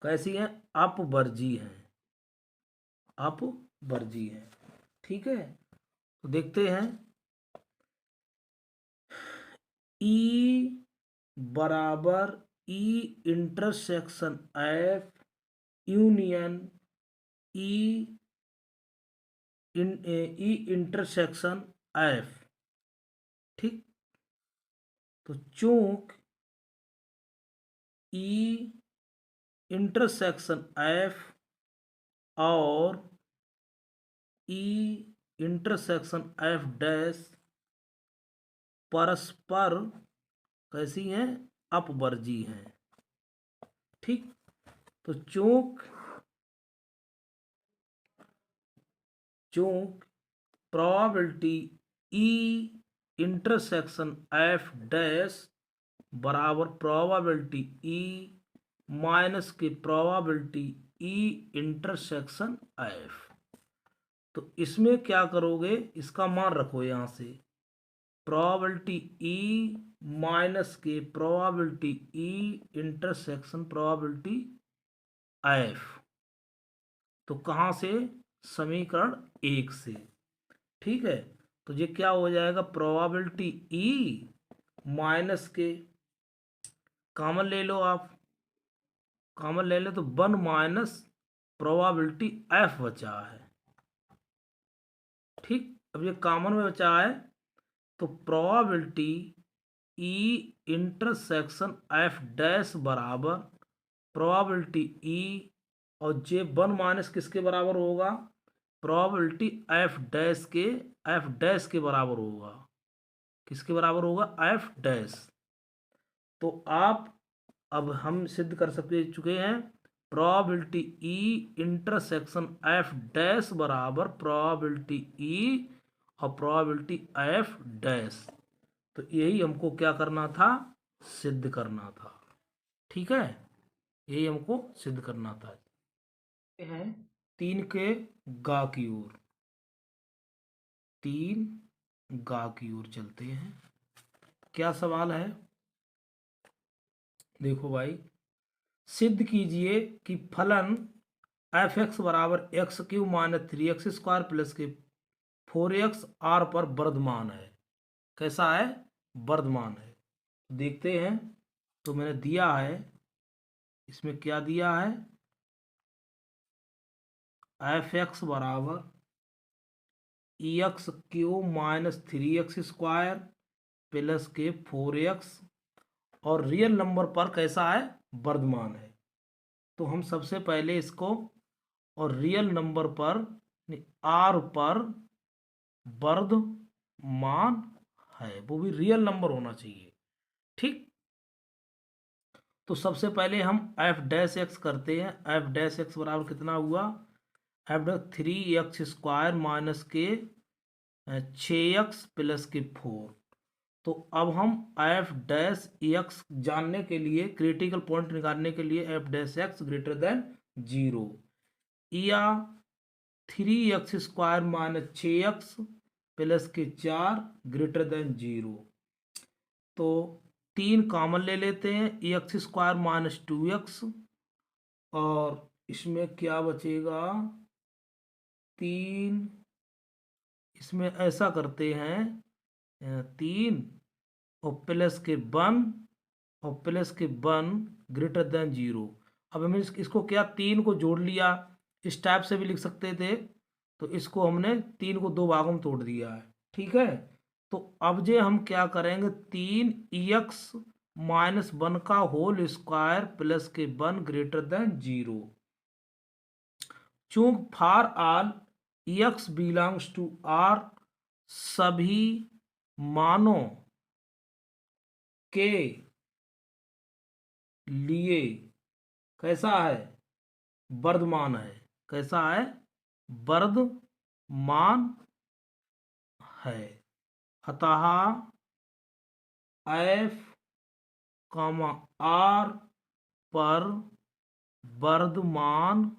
कैसी हैं, अपवर्जी हैं, अपवर्जी हैं। ठीक है, तो देखते हैं, ई बराबर ई इंटरसेक्शन एफ यूनियन ई इंटरसेक्शन एफ। ठीक, तो चूंक ई इंटरसेक्शन एफ और ई इंटरसेक्शन एफ डैश परस्पर कैसी हैं, अपवर्जी हैं। ठीक, तो चूंक probability E intersection F dash बराबर प्रोबेबिलिटी ई माइनस की प्रोबेबिलिटी ई इंटरसेक्शन एफ। तो इसमें क्या करोगे, इसका मान रखो यहां से, प्रोबेबिलिटी ई माइनस के probability E intersection probability F. तो कहां से, समीकरण 1 से। ठीक है, तो ये क्या हो जाएगा, प्रोबेबिलिटी ई माइनस के, कॉमन ले लो आप, कॉमन ले लो तो 1 माइनस प्रोबेबिलिटी एफ बचा है। ठीक, अब ये कॉमन में बचा है, तो probability E intersection F dash बराबर प्रोबेबिलिटी ई, और जे 1 माइनस किसके बराबर होगा, प्रोबेबिलिटी एफ डैश के बराबर होगा। किसके बराबर होगा, एफ डैश। तो आप, अब हम सिद्ध कर चुके हैं, probability E intersection F dash बराबर प्रोबेबिलिटी ई और प्रोबेबिलिटी एफ डैश। तो यही हमको क्या करना था, सिद्ध करना था। ठीक है, यही हमको सिद्ध करना था। है 3 के गा की ओर, 3 गा की ओर चलते हैं। क्या सवाल है, देखो भाई, सिद्ध कीजिए कि फलन एफ एक्स बराबर x Q minus 3x square plus के 4x आर पर वर्धमान है। कैसा है, वर्धमान है। देखते हैं, तो मैंने दिया है, इसमें क्या दिया है, एफ एक्स बराबर x Q minus 3x square plus के 4x और रियल नंबर पर कैसा है, वर्धमान है। तो हम सबसे पहले इसको, और रियल नंबर पर आर पर वर्धमान है, वो भी रियल नंबर होना चाहिए। ठीक, तो सबसे पहले हम एफ डैश एक्स करते हैं। एफ डैश एक्स बराबर कितना हुआ, F dash 3x square minus के 6x प्लस के 4। तो अब हम एफ डैश एक्स जानने के लिए, क्रिटिकल पॉइंट निकालने के लिए, F dash x greater than 0 या 3x square minus 6x plus के 4 ग्रेटर देन 0। तो 3 कॉमन ले लेते हैं, एक्स स्क्वायर माइनस 2x, और इसमें क्या बचेगा, 3, इसमें ऐसा करते हैं, 3 और प्लस के 1 और प्लस के 1 ग्रेटर देन 0। अब हमने इसको क्या, 3 को जोड़ लिया, इस टाइप से भी लिख सकते थे, तो इसको हमने 3 को 2 भागों में तोड़ दिया है। ठीक है, तो अब जे हम क्या करेंगे, 3x माइनस 1 का होल स्क्वायर प्लस के 1 ग्रेटर देन 0। चूंकि for all x belongs to r, सभी मानों के लिए कैसा है, वर्धमान है। कैसा है, वर्धमान है। अतः f, r पर वर्धमान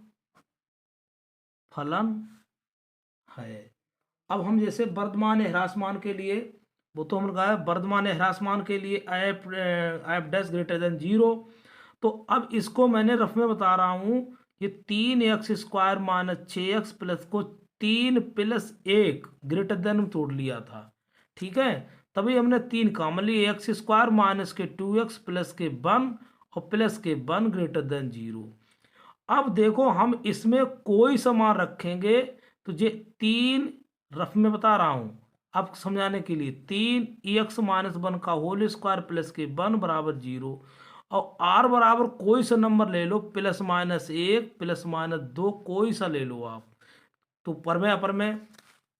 फलन है। अब हम जैसे वर्धमान ह्रासमान के लिए, वो तो हमने कहा है, वर्धमान ह्रासमान के लिए एफ डैश ग्रेटर देन 0। तो अब इसको मैंने रफ में बता रहा हूँ, ये 3x square minus 6x plus को 3 प्लस 1 ग्रेटर देन में तोड़ लिया था। ठीक है, तभी हमने 3 कॉमन लिए, एक्स स्क्वायर माइनस के 2x प्लस के 1 और प्लस के 1 ग्रेटर देन 0। अब देखो, हम इसमें कोई सा मान रखेंगे तो ये 3, रफ में बता रहा हूँ अब समझाने के लिए, 3x माइनस 1 का होल स्क्वायर प्लस के 1 बराबर 0, और r बराबर कोई सा नंबर ले लो, प्लस माइनस 1 प्लस माइनस 2, कोई सा ले लो आप, तो पर में अपर में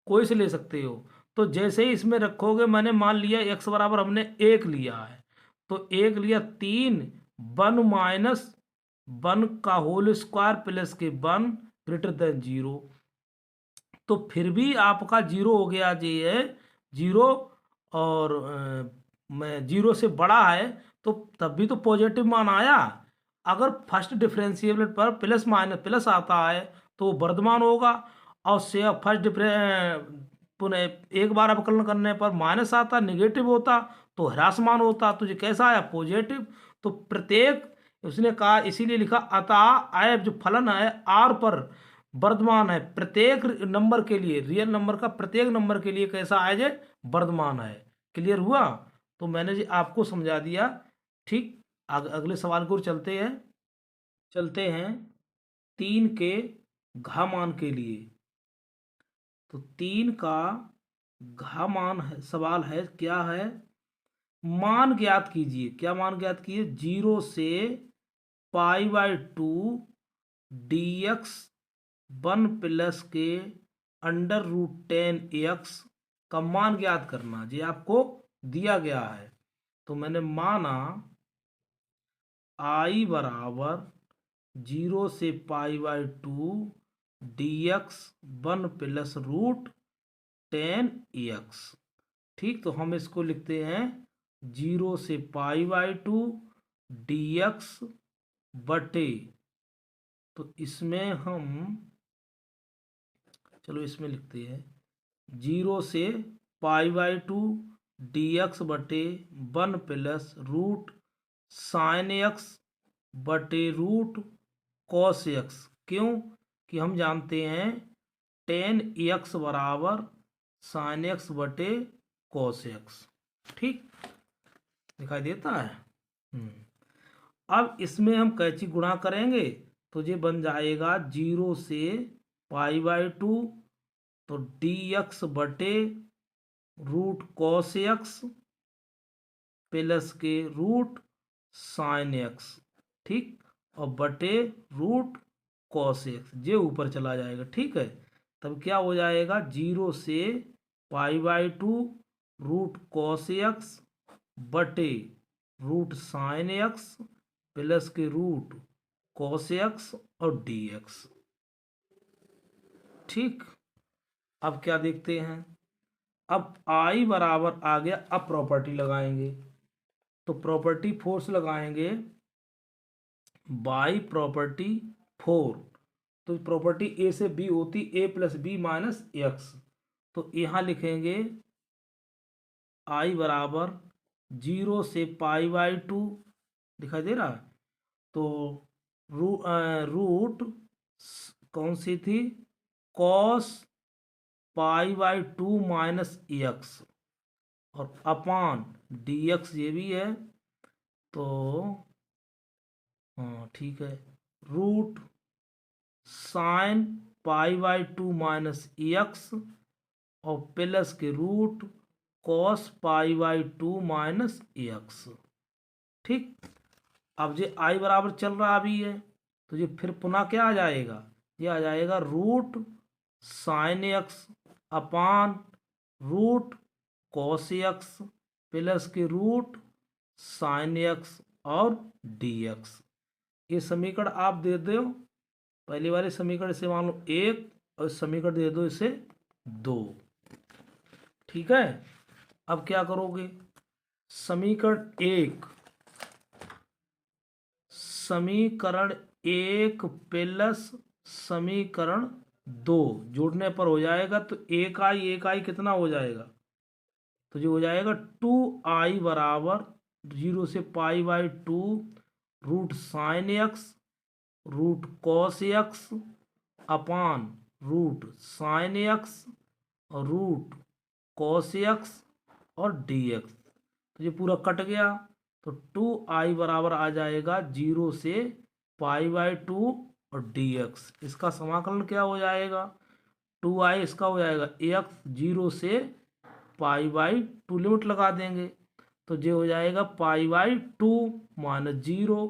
कोई से ले सकते हो। तो जैसे ही इसमें रखोगे, मैंने मान लिया x बराबर हमने 1 लिया है, तो 1 लिया, 3 1 माइनस 1 का होल स्क्वायर प्लस के 1 ग्रेटर देन 0। तो फिर भी आपका 0 हो गया, जी है 0, और मैं जीरो से बड़ा है तो तब भी तो पॉजिटिव मान आया। अगर फर्स्ट डिफरेंशिएबल पर प्लस माइनस प्लस आता है तो वो वर्धमान होगा, और से फर्स्ट पुनः एक बार अवकलन करने पर माइनस आता निगेटिव होता तो ह्रासमान होता। तो ये कैसा आया? पॉजिटिव। तो प्रत्येक, उसने कहा इसीलिए लिखा अतः आय जो फलन है आर पर वर्धमान है, प्रत्येक नंबर के लिए, रियल नंबर का प्रत्येक नंबर के लिए कैसा आया जे? वर्धमान है। क्लियर हुआ? तो मैंने जी आपको समझा दिया। ठीक, अगले सवाल की ओर चलते हैं 3 के घा मान के लिए। तो 3 का घा मान है, सवाल है क्या है? मान ज्ञात कीजिए। क्या मान ज्ञात कीजिए? 0 से π/2 dx 1 प्लस के √10x का मान ज्ञात करना, ये आपको दिया गया है। तो मैंने माना i बराबर 0 से π/2 dx 1 प्लस √10x। ठीक, तो हम इसको लिखते हैं 0 से π/2 dx बटे, तो इसमें हम, चलो इसमें लिखते हैं 0 से π/2 dx बटे 1 प्लस √sin x बटे √cos x। क्यों? कि हम जानते हैं 10x बराबर sin x बटे cos x। ठीक, दिखाई देता है। अब इसमें हम कैची गुणा करेंगे तो ये बन जाएगा 0 से π/2 तो dx बटे √cos x प्लस के √sin x। ठीक, और बटे √cos x, ये ऊपर चला जाएगा। ठीक है, तब क्या हो जाएगा? 0 से π/2 √cos x बटे √sin x प्लस के √cos x और dx। ठीक, अब क्या देखते हैं? अब i बराबर आ गया। अब प्रॉपर्टी लगाएंगे, तो प्रॉपर्टी फोर्स लगाएंगे बाई प्रॉपर्टी 4। तो प्रॉपर्टी a से b होती a plus B minus X. तो यहाँ लिखेंगे i बराबर 0 से π/2, दिखाई दे रहा है? तो रूट कौन सी थी? cos π/2 माइनस एक्स, और अपान dx ये भी है। तो हाँ ठीक है, रूट साइन π/2 माइनस एक्स और प्लस के cos π/2 माइनस एक्स। ठीक, अब ये i बराबर चल रहा अभी है, तो ये फिर पुनः क्या आ जाएगा? ये आ जाएगा sin x अपान cos x प्लस के sin x और dx। ये समीकरण आप दे दो, पहले वाले समीकरण से मान लो 1 और समीकरण दे दो इसे 2। ठीक है, अब क्या करोगे? समीकरण 1 प्लस समीकरण 2 जोड़ने पर हो जाएगा। तो 1i कितना हो जाएगा? तो जो हो जाएगा 2i बराबर 0 से π/2 √sin x √cos x अपान √sin x और √cos x और dx। तो ये पूरा कट गया, तो 2i बराबर आ जाएगा 0 से π/2 और dx। इसका समाकलन क्या हो जाएगा? 2i इसका हो जाएगा x 0 से π/2, लिमिट लगा देंगे तो ये हो जाएगा π/2 माइनस 0।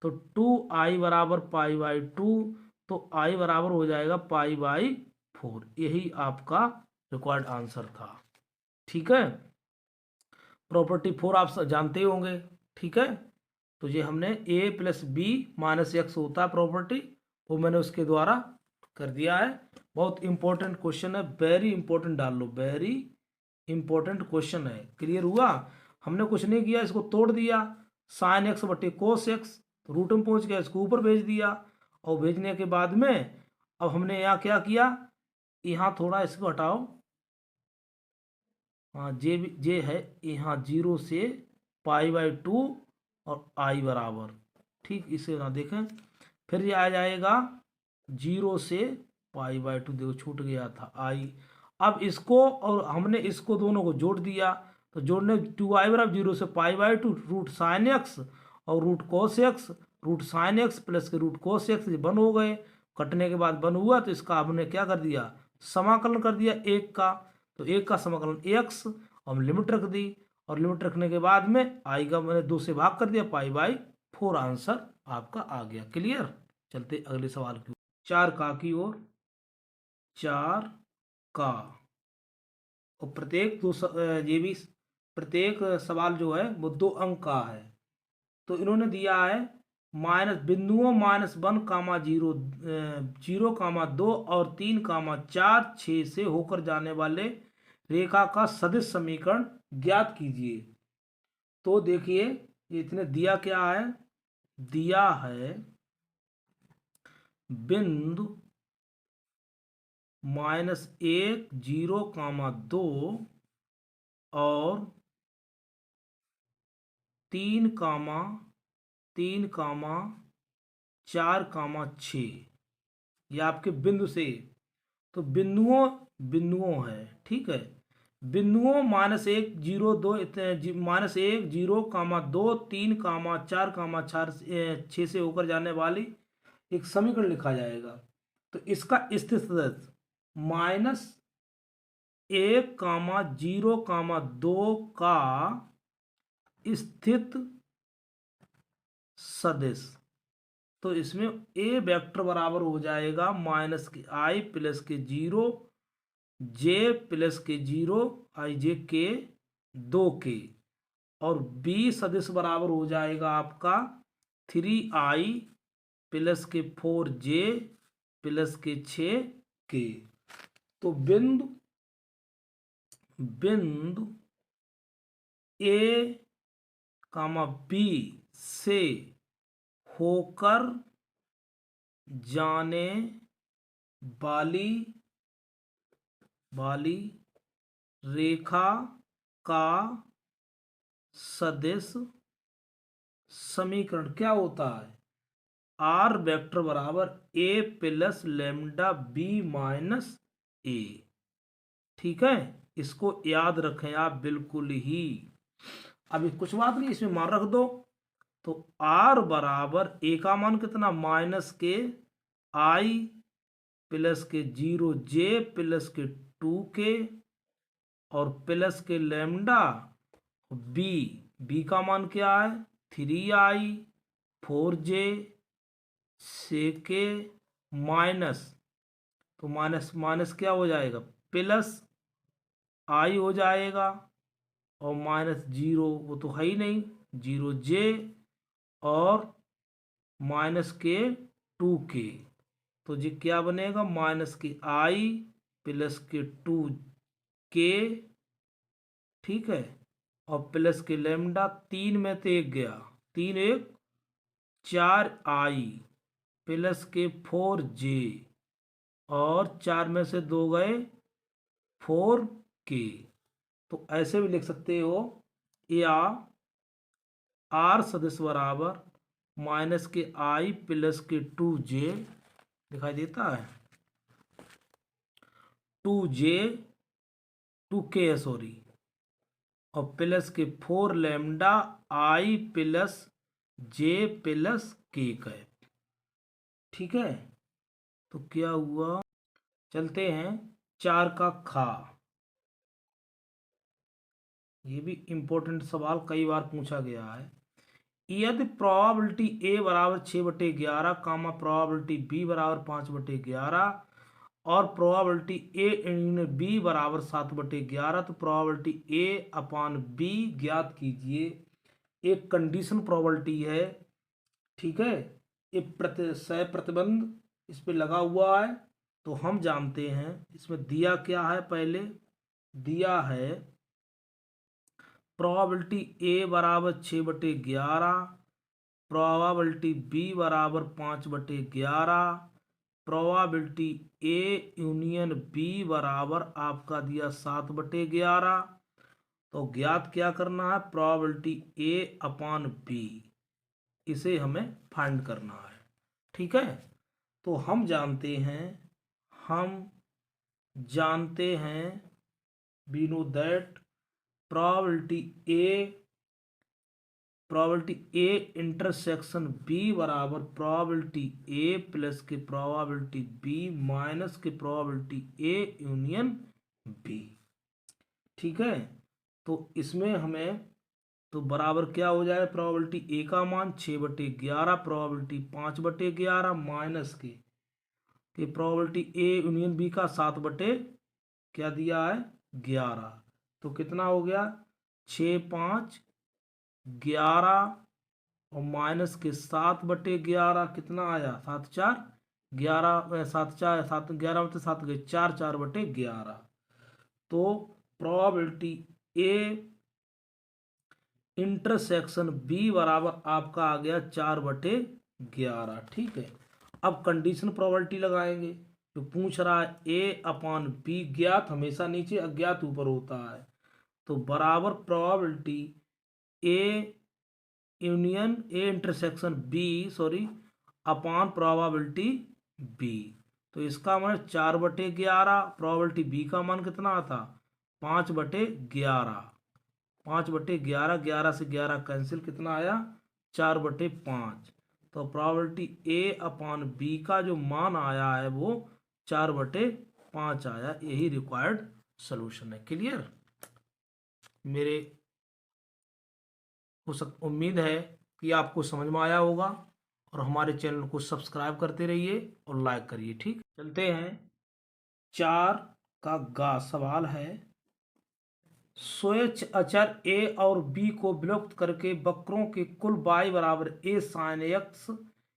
तो 2i बराबर π/2, तो i बराबर हो जाएगा π/4। यही आपका रिक्वायर्ड आंसर था। ठीक है, प्रॉपर्टी 4 आप जानते होंगे। ठीक है, तो ये हमने a plus B minus X होता है प्रॉपर्टी, वो मैंने उसके द्वारा कर दिया है। बहुत इंपॉर्टेंट क्वेश्चन है, वेरी इंपॉर्टेंट डाल लो, वेरी इंपॉर्टेंट क्वेश्चन है। क्लियर हुआ? हमने कुछ नहीं किया, इसको तोड़ दिया, साइन एक्स बटे कोस एक्स, रूट में पहुंच गया, इसको ऊपर भेज दिया, और भेजने के बाद में अब हमने यहाँ क्या किया, यहाँ थोड़ा इसको हटाओ, हाँ जे है यहाँ 0 से π/2 और आई बराबर, ठीक, इसे ना देखें, फिर ये आ जाएगा 0 से π/2, देखो छूट गया था आई। अब इसको और हमने इसको दोनों को जोड़ दिया, तो जोड़ने 2i बराबर 0 से π/2 रूट साइन एक्स और root cos X, root sine X plus के रूट कोस एक्स, ये बन हो गए, कटने के बाद बन हुआ, तो इसका हमने क्या कर दिया, समाकलन कर दिया एक का, तो एक का समाकलन एक्स, और हम लिमिट रख दी, और लिमिट रखने के बाद में आई का मैंने 2 से भाग कर दिया, π/4 आंसर आपका आ गया। क्लियर? चलते अगले सवाल की ओर, 4 का की ओर, 4 का, और प्रत्येक ये भी प्रत्येक सवाल जो है वो 2 अंक का है। तो इन्होंने दिया है माइनस बिंदुओं -1, 0, 2 और 3, 4, 6 से होकर जाने वाले रेखा का सदिश समीकरण ज्ञात कीजिए। तो देखिए इसने दिया क्या है, दिया है बिंदु -1, 0, 2 और 3, 4, 6, ये आपके बिंदु से, तो बिंदुओं है, ठीक है, बिंदुओं -1, 0, 2, -1, 0, 2, 3, 4, 6 से होकर जाने वाली एक समीकरण लिखा जाएगा। तो इसका स्थित सदिश -1, 0, 2 का स्थित सदिश, तो इसमें ए वेक्टर बराबर हो जाएगा -i प्लस के 0, j प्लस के 0, i j के 2 के, और बी सदिश बराबर हो जाएगा आपका 3i प्लस के 4j प्लस के 6 के। तो बिंदु ए बी से होकर जाने वाली रेखा का सदिश समीकरण क्या होता है, आर वेक्टर बराबर ए प्लस लैम्डा बी माइनस ए। ठीक है, इसको याद रखें आप बिल्कुल ही। अभी कुछ बात नहीं, इसमें मान रख दो, तो आर बराबर ए का मान कितना, माइनस के आई प्लस के 0j प्लस के 2k और प्लस के लैम्डा बी का मान क्या है 3i 4j 6k माइनस, तो माइनस क्या हो जाएगा, प्लस आई हो जाएगा, और -0 वो तो है ही नहीं, 0j और माइनस के 2k, तो जी क्या बनेगा, माइनस के आई प्लस के 2k, ठीक है, और प्लस के लैम्डा, 3 में तो 1 गया, 3 1 4i प्लस के 4j और 4 में से 2 गए 4k। तो ऐसे भी लिख सकते हो, या आर सदिश बराबर माइनस के आई प्लस के 2j, दिखाई देता है 2j 2k सॉरी, और प्लस के 4 लैम्डा आई प्लस j प्लस k का है। ठीक है, तो क्या हुआ, चलते हैं 4 का खा। ये भी इम्पोर्टेंट सवाल कई बार पूछा गया है। यदि प्रोबेबिलिटी a बराबर 6/11 कामा प्रोबेबिलिटी b बराबर 5/11 और प्रोबेबिलिटी a b बराबर 7/11, तो प्रोबेबिलिटी a/b ज्ञात कीजिए। एक कंडीशन प्रोबेबिलिटी है, ठीक है, ये सह प्रतिबंध इस पे लगा हुआ है। तो हम जानते हैं इसमें दिया क्या है, पहले दिया है प्रोबेबिलिटी ए बराबर 6/11, प्रोबेबिलिटी बी बराबर 5/11, प्रोबेबिलिटी ए यूनियन बी बराबर आपका दिया 7/11। तो ज्ञात क्या करना है, प्रोबेबिलिटी ए अपॉन बी, इसे हमें फाइंड करना है। ठीक है, तो हम जानते हैं we know that probability A intersection B बराबर प्रोबेबिलिटी ए प्लस के प्रोबेबिलिटी बी माइनस के प्रोबेबिलिटी ए यूनियन बी। ठीक है, तो इसमें हमें तो बराबर क्या हो जाए, प्रोबेबिलिटी ए का मान 6/11, प्रोबेबिलिटी 5/11 माइनस के प्रोबेबिलिटी ए यूनियन बी का 7 क्या दिया है 11। तो कितना हो गया 6, 5, 11 और माइनस के 7/11 कितना आया 7, 4, 11, 7, 4, 7, 11 में 7 गए 4, 4/11। तो प्रोबेबिलिटी ए इंटरसेक्शन बी बराबर आपका आ गया 4/11। ठीक है, अब कंडीशन प्रोबेबिलिटी लगाएंगे। जो पूछ रहा है ए अपॉन बी ज्ञात हमेशा नीचे अज्ञात ऊपर होता है, तो बराबर probability A union A intersection B upon probability B. तो इसका मान 4/11, प्रोबेबिलिटी बी का मान कितना आता 5/11, 5/11, 11 से 11 कैंसिल कितना आया 4/5। तो प्रोबेबिलिटी ए अपॉन बी का जो मान आया है वो 4/5 आया। यही रिक्वायर्ड सॉल्यूशन है। क्लियर, मेरे उम्मीद है कि आपको समझ में आया होगा, और हमारे चैनल को सब्सक्राइब करते रहिए और लाइक करिए। ठीक, चलते हैं 4 का गा सवाल है, स्वेच्छ अचर ए और बी को विलुप्त करके वक्रों के कुल y बराबर a sin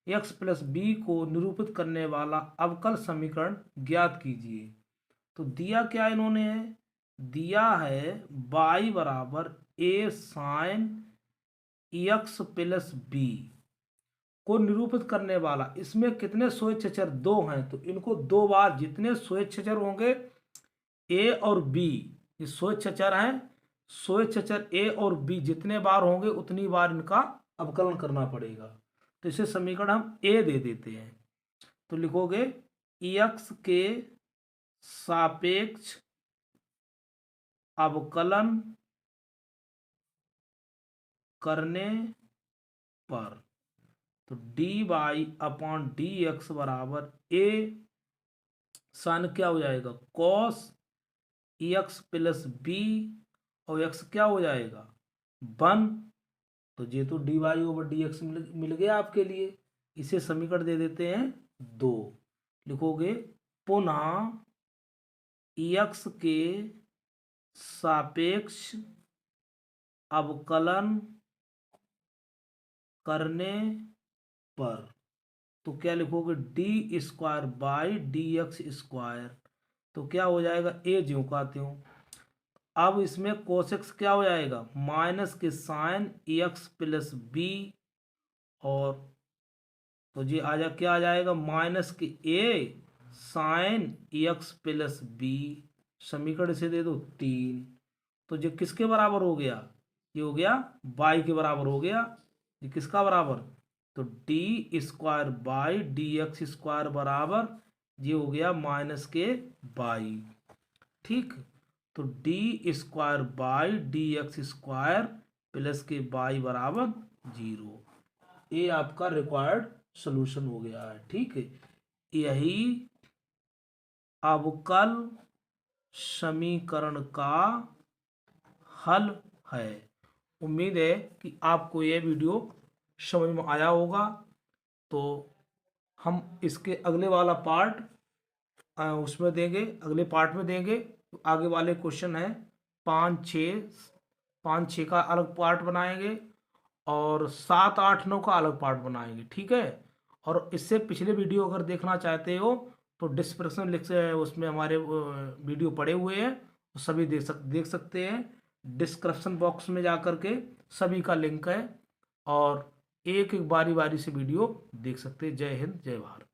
x plus B को निरूपित करने वाला अवकल समीकरण ज्ञात कीजिए। तो दिया क्या इन्होंने है, दिया है y बराबर a sin x plus B को निरूपित करने वाला, इसमें कितने स्वेच्छ अचर 2 हैं, तो इनको 2 बार, जितने स्वेच्छ अचर होंगे a और b, ये स्वेच्छ अचर हैं, स्वेच्छ अचर ए और बी जितने बार होंगे उतनी बार इनका अवकलन करना पड़ेगा। तो इसे समीकरण हम ए दे देते हैं। तो लिखोगे एक्स के सापेक्ष अवकलन करने पर, तो D Y upon D X बराबर ए साइन क्या हो जाएगा कॉस एक्स प्लस बी, और एक्स क्या हो जाएगा 1। तो ये तो D Y over D X मिल गया आपके लिए। इसे समीकरण दे देते हैं 2। लिखोगे पुनः एक्स के सापेक्ष अवकलन करने पर, तो क्या लिखोगे D square by D x square, तो क्या हो जाएगा ए ज्यों का त्यों। अब इसमें कोस एक्स क्या हो जाएगा माइनस के साइन एक्स प्लस बी, और तो ये क्या आ जाएगा माइनस के ए साइन एक्स प्लस बी, समीकरण से दे दो 3। तो ये किसके बराबर हो गया, ये हो गया बाई के बराबर हो गया। ये किसका बराबर, तो D square by D x square बराबर ये हो गया माइनस के बाई। ठीक, तो D square by D x square plus के बाई बराबर 0। ये आपका रिक्वायर्ड सॉल्यूशन हो गया है। ठीक है, यही अवकल समीकरण का हल है। उम्मीद है कि आपको यह वीडियो समझ में आया होगा। तो हम इसके अगले वाला पार्ट उसमें देंगे, अगले पार्ट में देंगे। आगे वाले क्वेश्चन है 5, 6 का अलग पार्ट बनाएंगे, और 7, 8, 9 का अलग पार्ट बनाएंगे। ठीक है, और इससे पिछले वीडियो अगर देखना चाहते हो तो डिस्क्रिप्शन लिंक से उसमें हमारे वीडियो पड़े हुए हैं, तो सभी देख सकते हैं। डिस्क्रिप्शन बॉक्स में जा कर के सभी का लिंक है और एक एक बारी बारी से वीडियो देख सकते हैं। जय हिंद, जय भारत।